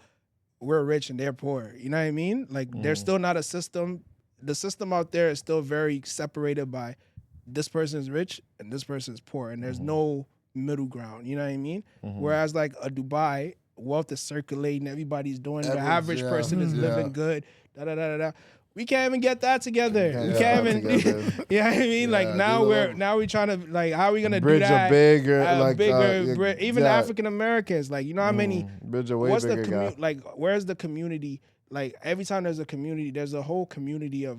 we're rich and they're poor. You know what I mean? Like there's still not a system. The system out there is still very separated by this person is rich and this person is poor, and there's no middle ground. You know what I mean? Whereas like a Dubai, wealth is circulating, everybody's doing. The Everyone's- average yeah, person is yeah. living good. Da da da da da. We can't even get that together. Can't We get can't that even. together. You know what I mean? Like Yeah, now there's a lot. we're trying to like how are we gonna Bridge do a that? bigger, Even yeah, African Americans, like you know how many. bridge a way What's the bigger gap. like? Where's the community? Like every time there's a community, there's a whole community of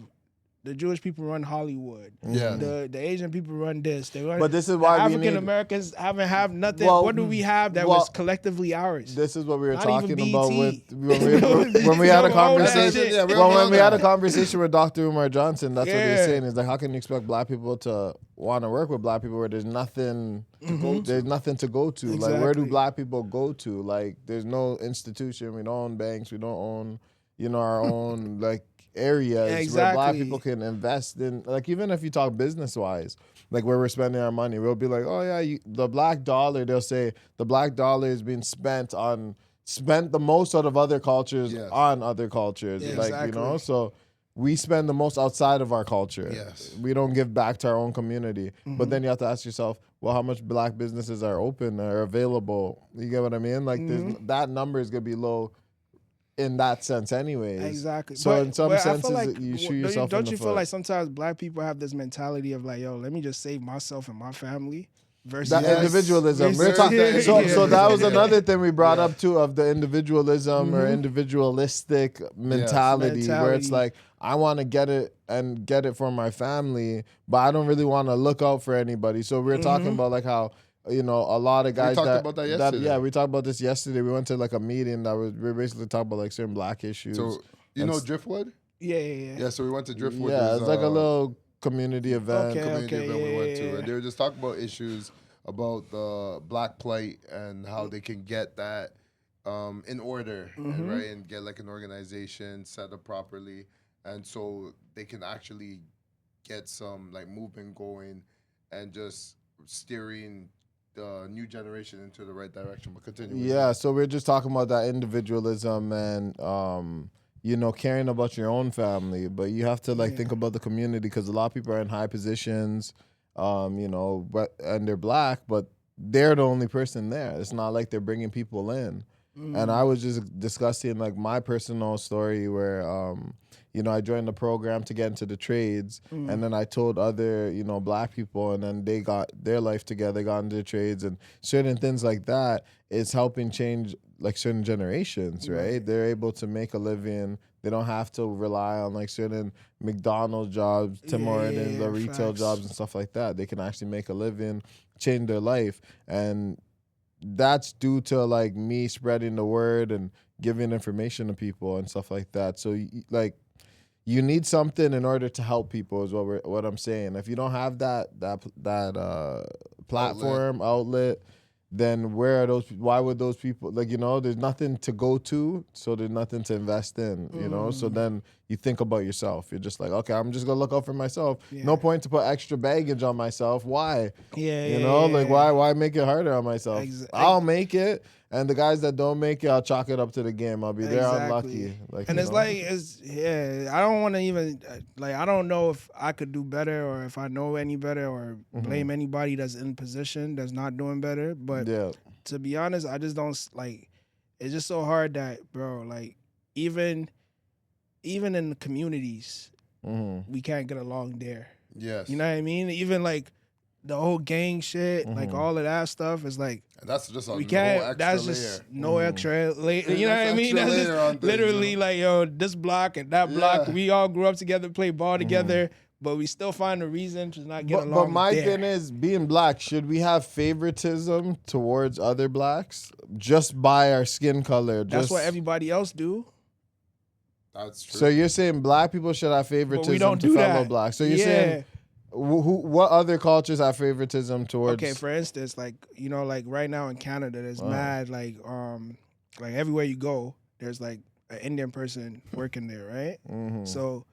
the Jewish people run Hollywood. Yeah. The Asian people run this. They run. But this is the why we African need. Americans haven't have nothing. Well, What do we have that well, was collectively ours? This is what we were Not even talking about BET. when we had a We don't own that conversation. shit. Yeah, we Well, don't when own we had a that. conversation with Dr. Umar Johnson, that's what he was Yeah. saying. Is like, how can you expect black people to want to work with black people where there's nothing there's nothing to go to? Like, where do Exactly. black people go to? Like, there's no institution. We don't own banks. We don't own, our own like areas where black Exactly. people can invest in. Like, even if you talk business wise, like where we're spending our money, we'll be like, oh yeah, the black dollar. They'll say the black dollar is being spent the most out of other cultures Yes. on other cultures. Yeah, Like, exactly. so we spend the most outside of our culture. Yes. We don't give back to our own community. Mm-hmm. But then you have to ask yourself, well, how much black businesses are open or available? You get what I mean? Like that number is gonna be low in that sense anyways. Exactly. So in some I feel senses, like, you shoot don't yourself in Don't the you foot. feel like sometimes black people have this mentality of like, yo, let me just save myself and my family versus That Yes. individualism. We're Versus- talking, Yeah. so that was Yeah. another thing we brought Yeah. up too, of the individualism or individualistic mentality, where it's Mentality. like, I want to get it for my family, but I don't really want to look out for anybody. So we're talking about like how, a lot of guys talked about that yesterday. yeah, we talked about this yesterday. We went to like a meeting we were basically talking about like certain black issues. So you know Driftwood? yeah. Yeah. So we went to Driftwood. yeah, There's, it's like a little community event. Okay. community event we went to, yeah. and they were just talking about issues about the black plight and how they can get that in order, right, and get like an organization set up properly, and so they can actually get some like movement going and just steering the new generation into the right direction. But continue. with Yeah, that. so we're just talking about that individualism and caring about your own family, but you have to think about the community, because a lot of people are in high positions, and they're black, but they're the only person there. It's not like they're bringing people in. And I was just discussing like my personal story where I joined the program to get into the trades, and then I told other black people, and then they got their life together, got into the trades, and certain things like that is helping change like certain generations, right? They're able to make a living. They don't have to rely on like certain McDonald's jobs, Tim Hortons, or retail facts. jobs and stuff like that. They can actually make a living, change their life, and that's due to like me spreading the word and giving information to people and stuff like that. So you need something in order to help people is what I'm saying. If you don't have that platform outlet, then where are those? Why would those people like there's nothing to go to, so there's nothing to invest in, So then you think about yourself. You're just like, okay, I'm just gonna look out for myself. Yeah. No point to put extra baggage on myself. Why? Yeah, Like why make it harder on myself? I'll make it, and the guys that don't make it, I'll chalk it up to the game. I'll be there unlucky. Like, and I don't want to even I don't know if I could do better or if I know any better or blame anybody that's in position that's not doing better. But to be honest, I just don't it's just so hard that, bro, even in the communities, we can't get along there. Yes. You know what I mean? Even the whole gang shit, all of that stuff is and that's just we can't. That's just no extra layer. You know what I mean? That's just literally this block and that block. We all grew up together, play ball together, but we still find a reason to not get along. But my thing is, being black, should we have favoritism towards other blacks just by our skin color? That's what everybody else do. That's true. So you're saying black people should have favoritism to fellow blacks? So you're saying. What other cultures have favoritism towards? Okay, for instance, right now in Canada, there's mad everywhere you go, there's an Indian person working there, right? So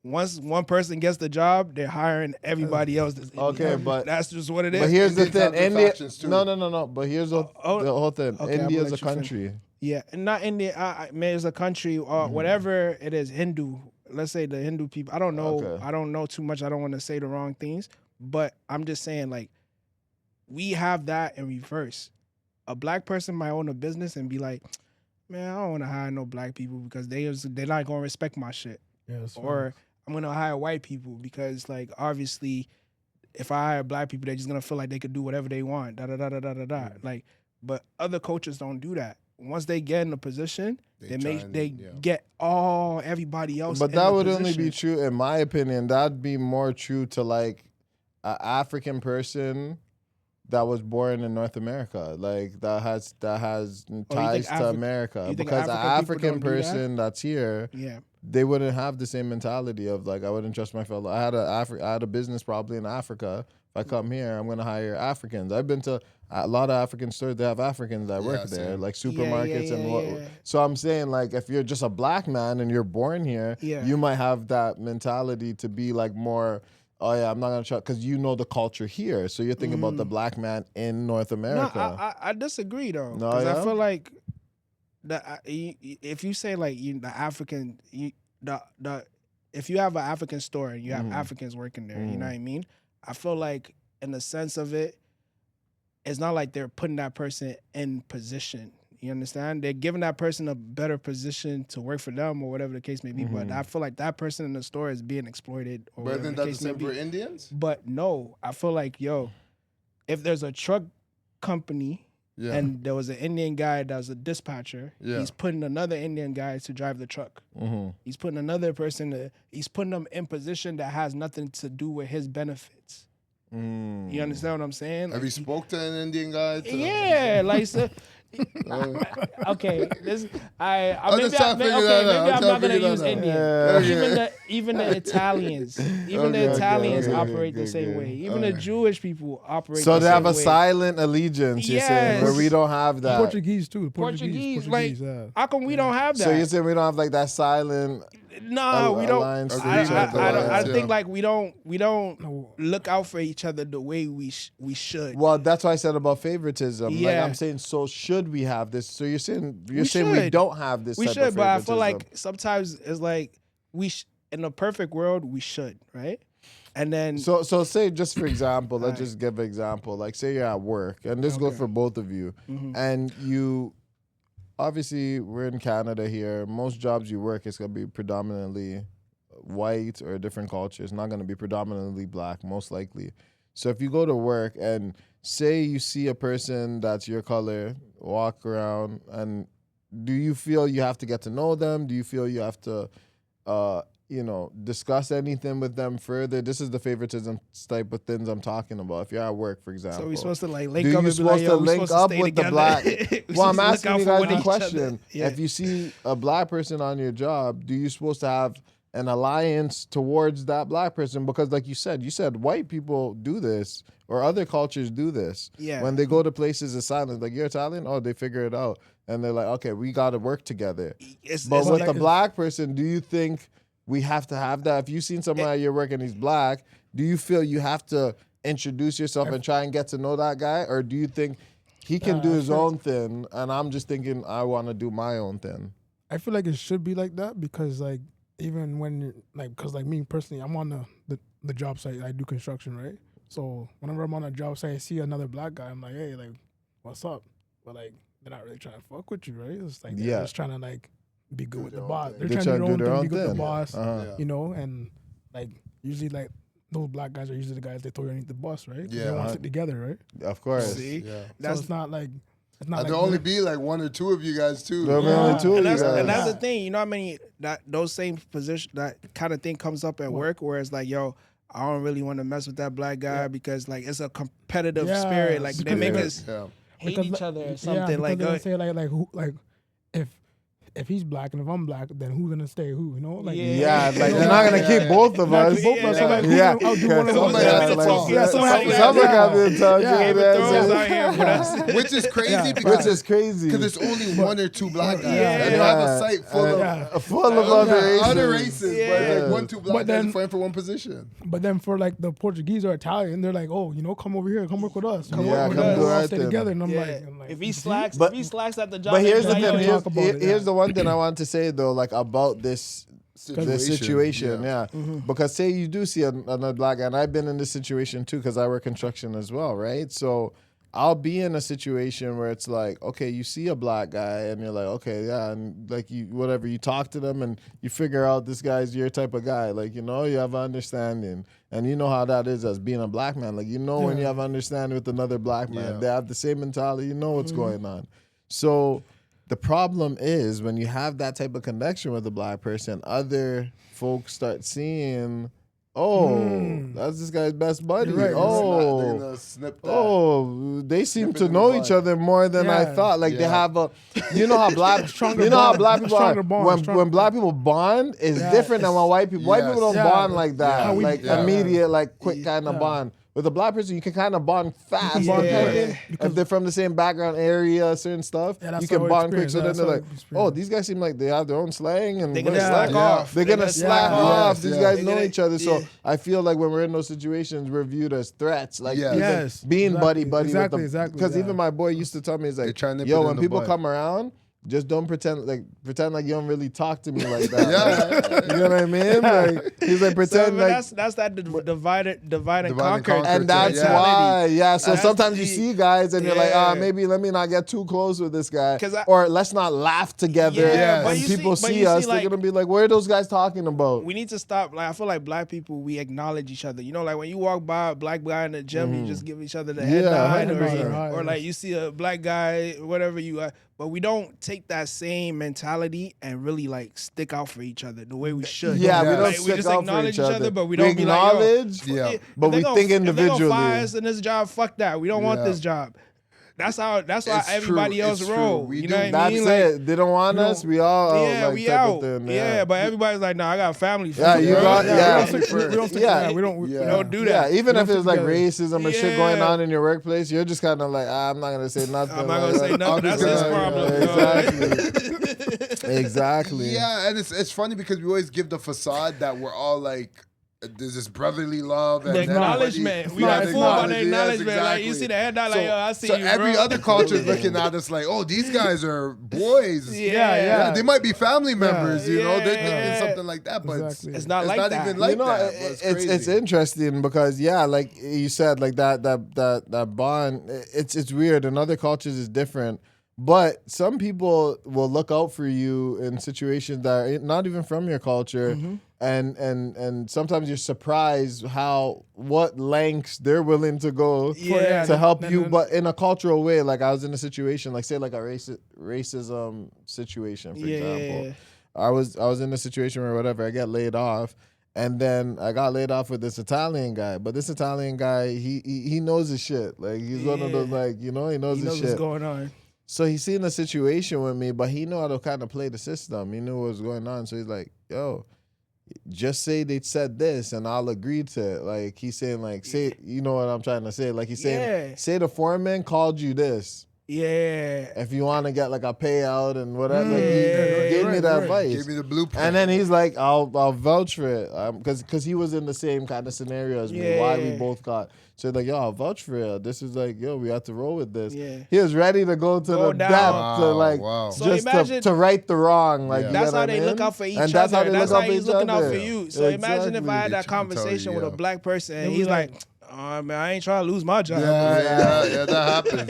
once one person gets the job, they're hiring everybody else. Okay, but that's just what it is. But here's the thing, India. No. But here's the whole thing. Okay, India is a country. Yeah, and not India. I mean, it's a country or whatever it is. Hindu. Let's say the Hindu people. I don't know. Okay. I don't know too much. I don't want to say the wrong things. But I'm just saying, we have that in reverse. A black person might own a business and be like, man, I don't want to hire no black people because they're not gonna respect my shit. Yes. Or I'm gonna hire white people because obviously, if I hire black people, they're just gonna feel like they could do whatever they want. Da da da da da da da. But other cultures don't do that. Once they get in a position, they get everybody else. But that would only be true, in my opinion. That'd be more true to an African person that was born in North America, that has ties to America. Because an African person that's here, they wouldn't have the same mentality of I wouldn't trust my fellow. I had a business probably in Africa. If I come here, I'm gonna hire Africans. I've been to a lot of African stores. They have Africans that work there, supermarkets and what. So I'm saying, if you're just a black man and you're born here, you might have that mentality to be more. Oh yeah, I'm not gonna try because the culture here. So you're thinking about the black man in North America. No, I disagree though. No, because I feel like if you say the African, if you have an African store and you have Africans working there, you know what I mean. I feel like in the sense of it, it's not like they're putting that person in position. You understand? They're giving that person a better position to work for them or whatever the case may be. But I feel like that person in the store is being exploited. Or but isn't that the same for Indians? But no, I feel like, if there's a truck company and there was an Indian guy that was a dispatcher, he's putting another Indian guy to drive the truck. He's putting another person he's putting them in position that has nothing to do with his benefits. You understand what I'm saying? Have you spoke to an Indian guy? So, okay, maybe I'm not gonna use Indian. Even the Italians, operate the same way. Even the Jewish people operate. So the they same have a way. silent allegiance. You're saying where we don't have that. Portuguese too. Portuguese. How come we don't have that? So you're saying we don't have that silent. No, we don't. I think we don't look out for each other the way we should. Well, that's what I said about favoritism. Yeah. I'm saying, so should we have this? So you're saying we don't have this. We type should, of but I favoritism. feel like sometimes it's in a perfect world we should, right? And then so say just for example, let's just give an example. Say you're at work, and this goes for both of you, and you. Obviously, we're in Canada here. Most jobs you work, it's going to be predominantly white or a different culture. It's not going to be predominantly black, most likely. So if you go to work and say you see a person that's your color walk around, and do you feel you have to get to know them? Do you feel you have to, discuss anything with them further? This is the favoritism type of things I'm talking about. If you're at work, for example. So we're supposed to link do up. You supposed to link up with the black? Well, I'm asking you guys the question. If you see a black person on your job, do you supposed to have an alliance towards that black person, because like you said white people do this or other cultures do this. Yeah. When they go to places of silence, like you're Italian, oh, they figure it out. And they're like, okay, we got to work together. But with a black person, do you think we have to have that? If you've seen someone at your work and he's black, do you feel you have to introduce yourself and try and get to know that guy? Or do you think he can do his own thing and I'm just thinking I want to do my own thing? I feel like it should be like that because like even when you're like, because like me personally, I'm on the job site, I do construction, right? So whenever I'm on a job site, I see another black guy, I'm like, hey, like, what's up? But like, they're not really trying to fuck with you, right? It's like they're just trying to like be good with the boss. They're trying to do their own thing, be good with the boss, you know. And like usually, like those black guys are usually the guys they throw underneath the bus, right? Yeah, they want to sit together, right? Of course. See, Yeah. So it's not like it's not. And like there'll only be like one or two of you guys too. There'll be only two of you guys. And that's the thing, you know how many that those same position that kind of thing comes up at work where it's like, yo, I don't really want to mess with that black guy because like it's a competitive spirit. Like they make us hate each other or something. Like they say like who like if he's black and if I'm black, then who's gonna stay who? You know, like like they're not gonna keep both of us. Both of us. So like, do one of Somebody has to talk. Somebody got to talk. Which is crazy because there's only one or two black guys. And you have a site full of other races. But like 1, 2 black guys fighting for one position. But then for like the Portuguese or Italian, they're like, oh, you know, come over here, come work with us. Come work with us. We'll all stay together. And I'm like, if he slacks at the job, but here's the thing. Here's the one thing I want to say though, like about this situation, because say you do see another black guy, and I've been in this situation too because I work construction as well, right? So I'll be in a situation where it's like, okay, you see a black guy and you're like, okay, yeah, and like you talk to them and you figure out this guy's your type of guy, like, you know, you have an understanding, and you know how that is as being a black man, like, you know, when you have understanding with another black man, they have the same mentality, you know what's going on. So the problem is when you have that type of connection with a black person, other folks start seeing, that's this guy's best buddy. Right. They seem to know each other more than I thought. Like they have a, you know how black people are. When black people bond, is different than when white people. White people don't bond like that, immediate, like quick kind of bond. With a black person, you can kind of bond fast. If they're from the same background area, certain stuff, you can bond quick. So then they're like, oh, these guys seem like they have their own slang. And they're going to slack off. They're going to slack off. These guys know each other. So I feel like when we're in those situations, we're viewed as threats. Like being buddy with them. Because even my boy used to tell me, he's like, yo, when people come around, just don't pretend like you don't really talk to me like that. You know what I mean? Like he's like pretend like that's that divide and conquer. And that's why, So sometimes you see guys and you're like, maybe let me not get too close with this guy, or let's not laugh together. When people see us, they're gonna be like, what are those guys talking about? We need to stop. Like I feel like black people, we acknowledge each other. You know, like when you walk by a black guy in the gym, you just give each other the head nod, or like you see a black guy, whatever you are. But we don't take that same mentality and really like stick out for each other the way we should. Yeah, we don't like, stick we just out acknowledge for each other. but we don't acknowledge, be like, but we think individually. If they're gonna fire us in this job, fuck that. We don't want this job. That's why everybody else roll. You know what I mean? Like, they don't want us. We all we out. But everybody's like, nah, I got a family. We don't do that. Yeah, even if it's like racism or shit going on in your workplace, you're just kind of like, I'm not gonna say nothing. I'm not gonna say nothing. That's his problem. Exactly. Yeah, and it's funny because we always give the facade that we're all like, there's this brotherly love and the acknowledgement. We got full on the acknowledgement. Yes, exactly. Like you see the head down, like yo, I see you. So every other culture is looking at us like, oh, these guys are boys. Yeah. They might be family members, you know. They're thinking something like that, but it's not like that. Even like you know, that. It's interesting because like you said, like that bond. It's weird. In other cultures, it's different. But some people will look out for you in situations that are not even from your culture, and sometimes you're surprised what lengths they're willing to go to help you, but in a cultural way. Like I was in a situation, like say like a racism situation, for example. I was in a situation where whatever, I get laid off. And then I got laid off with this Italian guy. But this Italian guy, he knows his shit. Like he's one of those, like, you know, he knows his shit. What's going on. So he's seen a situation with me, but he knew how to kind of play the system. He knew what was going on. So he's like, yo, just say they said this and I'll agree to it. Like he's saying, like, say, you know what I'm trying to say? Like he's saying, say the foreman called you this. Yeah. If you want to get like a payout and whatever, like, he Yeah. gave me that advice. Gave me the blueprint. And then he's like, I'll vouch for it. Because he was in the same kind of scenario as me. Why we both got. So like, yo, I'll vouch for it. This is like, yo, we have to roll with this. Yeah. He was ready to go to the down. depth to like, So just imagine, to right the wrong. Like, that's how they look out for each other. That's how he's looking out for you. So imagine if I had that conversation with a black person and he's like, man, I ain't trying to lose my job. Yeah, that happens.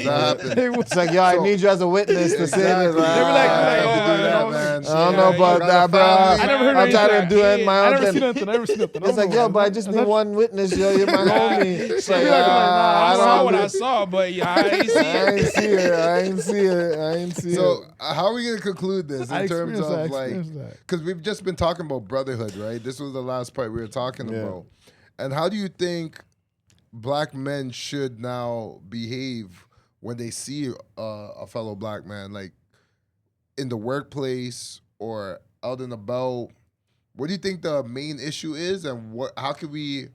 It's like, yo, I need you as a witness to say this. They were like, oh, man. I don't know about that, bro. I never heard I'm trying to do it my I own never thing. seen nothing. I never seen nothing. It's like, yo, but I just need one witness, yo. You're my homie. It's like, I saw don't what know. I saw, but yeah, I ain't see it. I ain't see it. So how are we gonna conclude this in terms of experienced like, that. because we've just been talking about brotherhood, right? This was the last part we were talking about. And how do you think black men should now behave when they see a fellow black man, like in the workplace or out and about? What do you think the main issue is, and how can we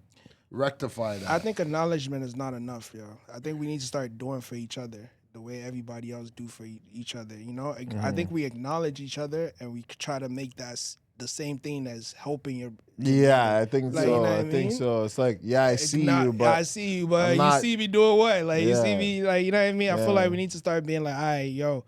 rectify that? I think acknowledgement is not enough, yo. I think we need to start doing for each other the way everybody else do for each other. You know, I think we acknowledge each other and we try to make that the same thing as helping your. Yeah, I think Like, so. you know what I I think mean? so. It's like, yeah, I see you, but I see you, but I'm you not- see me doing what? Like you see Yeah. me, like you know what I mean? I Yeah. feel like we need to start being like, all right, yo,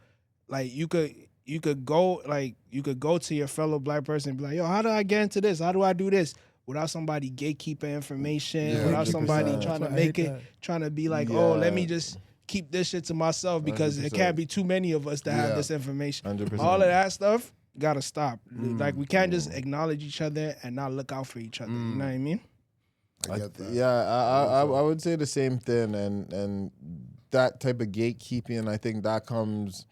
like you could go to your fellow black person and be like, yo, how do I get into this? How do I do this? Without somebody gatekeeping information, Yeah, without 100%. somebody trying to I make hate it, that. trying to be like, oh, let me Yeah. just keep this shit to myself because it 100%. can't be too many of us that have Yeah. this information. 100%. All of that stuff gotta stop. Like we can't just acknowledge each other and not look out for each other. You know what I mean? I get that. Yeah, I would say the same thing, and that type of gatekeeping, I think that comes.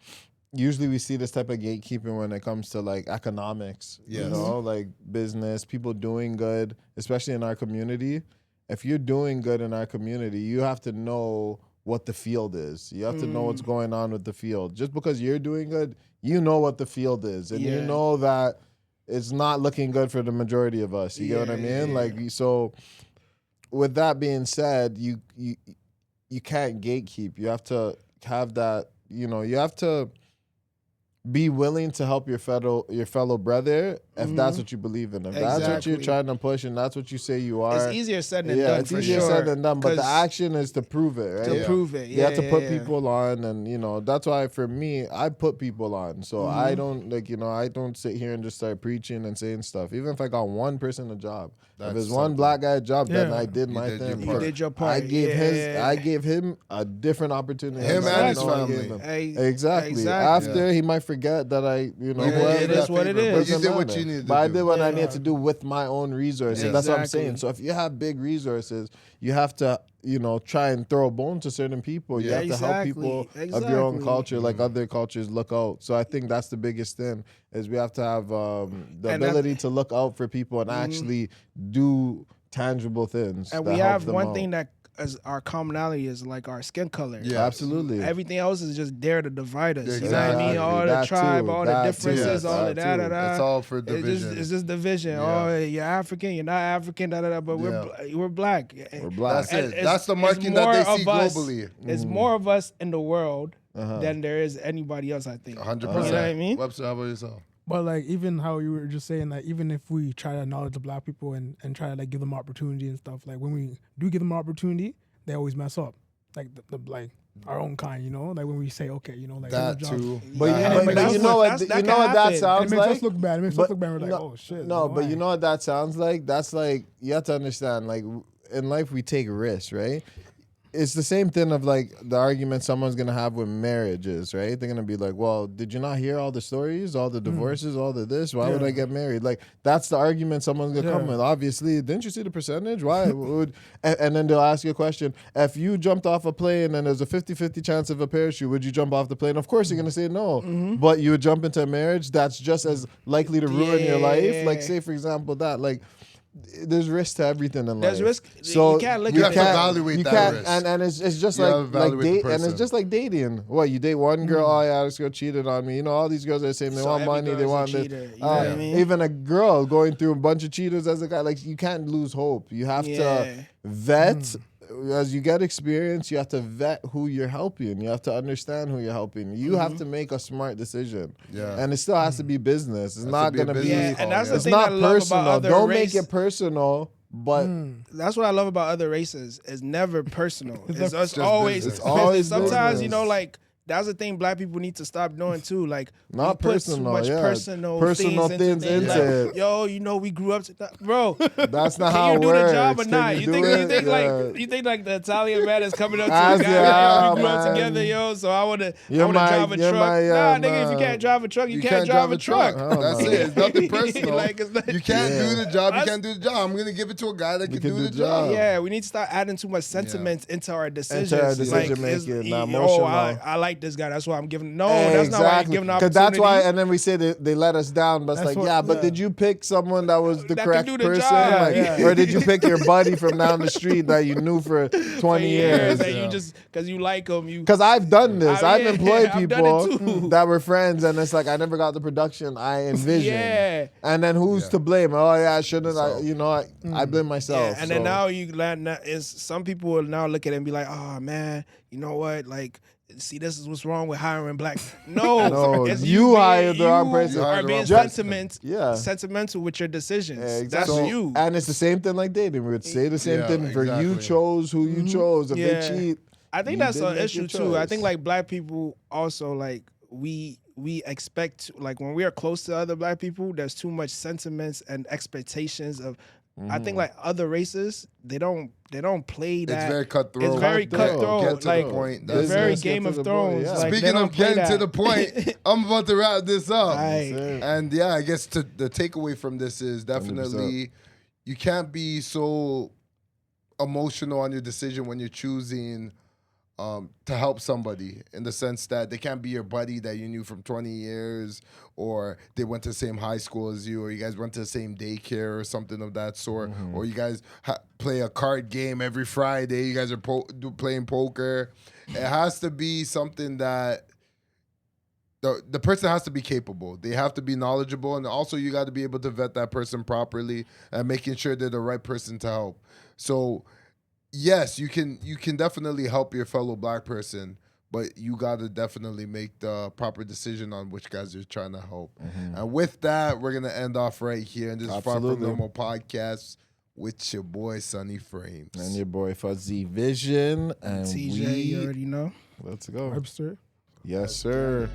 Usually, we see this type of gatekeeping when it comes to like economics. You Yes. know, like business, people doing good, especially in our community. If you're doing good in our community, you have to know what the field is. You have to know what's going on with the field. Just because you're doing good, you know what the field is, and you Yeah. know that it's not looking good for the majority of us. You get what I mean? Like, so with that being said, you can't gatekeep. You have to have that, you have to be willing to help your fellow brother if that's what you believe in. If that's what you're Exactly. trying to push and that's what you say you are. It's easier said than yeah, done. it's for easier sure, said than done, but the 'cause action is to prove it, right? to prove it. You have to put yeah. people on, and that's why for me, I put people on. So I don't I don't sit here and just start preaching and saying stuff. Even if I got one person a job, That's if it's one something. black guy a job, then Yeah. I did my did your thing. part. You did your part. I gave yeah. I gave him a different opportunity. Him than and I his know I family. gave him. Hey, Exactly. exactly. After he might forget that I, whatever. it is what it is. But you Doesn't did what matter. you needed to But I do. did what I Yeah. needed to do with my own resources. Yeah. That's what I'm Exactly. saying. So if you have big resources, you have to, try and throw a bone to certain people. You Yeah. have to help Exactly. people of your own Exactly. culture, like other cultures look out. So I think that's the biggest thing is we have to have the And ability to look out for people and actually do tangible things. And that we help have them one out. thing that is our commonality is like our skin color. Yeah. Absolutely. Everything else is just there to divide us. You know what Exactly. I mean? All the That tribe, too. all the That too. differences, all That of that. too. It's all for division. It's just division. Yeah. Oh, you're African, you're not African, but we're black. We're black. That's it. And That's the it's marking that more they see of us- globally. It's more of us in the world than there is anybody else, I think. 100%. You know what I mean? Webster, how about yourself? But like even how you were just saying that even if we try to acknowledge the black people and try to like give them opportunity and stuff, like when we do give them opportunity, they always mess up. Like the like our own kind, like when we say okay, like That here's a job. too. But, Yeah, but, but but you that's know what- what that you can know what that happen. And sounds it makes like. us look bad. It makes us look bad. We're like, oh shit. No, but why? you know what that sounds like? That's like you have to understand. Like in life, we take risks, right? It's the same thing of like the argument someone's gonna have with marriages, right? They're gonna be like, "Well, did you not hear all the stories, all the divorces, all the this? Why would I get married?" Like that's the argument someone's gonna come with. Obviously, didn't you see the percentage? Why would? And then they'll ask you a question: if you jumped off a plane and there's a 50-50 chance of a parachute, would you jump off the plane? Of course, you're gonna say no. But you would jump into a marriage that's just as likely to ruin your life. Like say, for example, that like. there's risk to everything in life. There's risk. So You can't look you at have it. to evaluate you that can't, risk. and it's just You have to like evaluate the date, and it's person. just like dating. What, you date one girl, oh yeah, this girl cheated on me. You know, all these girls are the same. They So want every money, they girl is a want cheater, this. you know what I mean? Even a girl going through a bunch of cheaters as a guy, like you can't lose hope. You have to Yeah. vet. As you get experience, you have to vet who you're helping. You have to understand who you're helping. You have to make a smart decision. Yeah. And it still has to be business. It's not to be a going to be. business Yeah, and that's the It's thing I not love personal. about other Don't race. make it personal. But That's what I love about other races. It's never personal. It's just always business. It's always Sometimes business. you know, like that's the thing Black people need to stop doing too. Like Not we put personal, too much yeah. personal Personal things things. into Like, it. yo, you know, we grew up to bro. that's not Can how you it do works. the job or Can not? you You do think it? Yeah. you think like the Italian man is coming up to As a guy you like, yo, are, we grew up man. together, yo. So I wanna You're my- drive a you're truck. my, Nah, nigga, if you uh, can't drive a truck, you can't drive a truck. Hell That's no. it. It's nothing personal. Like, it's not- you can't Yeah. do the job. You Us- can't do the job. I'm gonna give it to a guy that can can do do the the job. job. Yeah, we need to start adding too much sentiments into our decisions. decision it's- making, not oh, emotional. I like this guy. That's why I'm giving. No, that's not why you're giving the Because opportunity. that's why, and then we say they let us down. But it's That's like, what- yeah, but yeah. did you pick someone that was the That can correct do the person? job. Like, Yeah. or did you pick your buddy from down the street that you knew for 20 years? that you just because you like him, you. Because I've done this. I've yeah, employed I've done it people too. that were friends, and it's like I never got the production I envisioned. Yeah. And then who's Yeah. to blame? Oh yeah, I shouldn't. So- I blame myself. Yeah, and then so. now you land. Is some people will now look at it and be like, "Oh man, you know what? Like, see, this is what's wrong with hiring black." No, No, it's you hired the wrong person. You Are hired the being wrong person. sentimental with your decisions. Yeah, That's exactly. you. And it's the same thing like dating. We would say the same Yeah, thing for you exactly. chose who you chose. If Yeah. they cheat, I think you that's didn't an make issue your too. I choice. think like black people also like we expect like when we are close to other black people, there's too much sentiments and expectations of. I think like other races, they don't play that. It's very cutthroat. It's very cutthroat. Get to like the point. it's That's very it. Game Get of to the point, Thrones. yeah. Like, they Speaking don't of play getting to that. the point, I'm about to wrap this up. Right. And yeah, I guess the takeaway from this is definitely you can't be so emotional on your decision when you're choosing to help somebody, in the sense that they can't be your buddy that you knew from 20 years, or they went to the same high school as you, or you guys went to the same daycare or something of that sort, or you guys play a card game every Friday, you guys are playing poker. It has to be something that the person has to be capable. They have to be knowledgeable, and also you got to be able to vet that person properly and making sure they're the right person to help. So yes, you can definitely help your fellow black person, but you got to definitely make the proper decision on which guys you're trying to help. And with that, we're going to end off right here. And this is Far From Absolutely. Normal Podcast with your boy, Sonny Frames. and your boy Fuzzy Vision, and TJ, you already know. let's go. Webster. Yes, sir.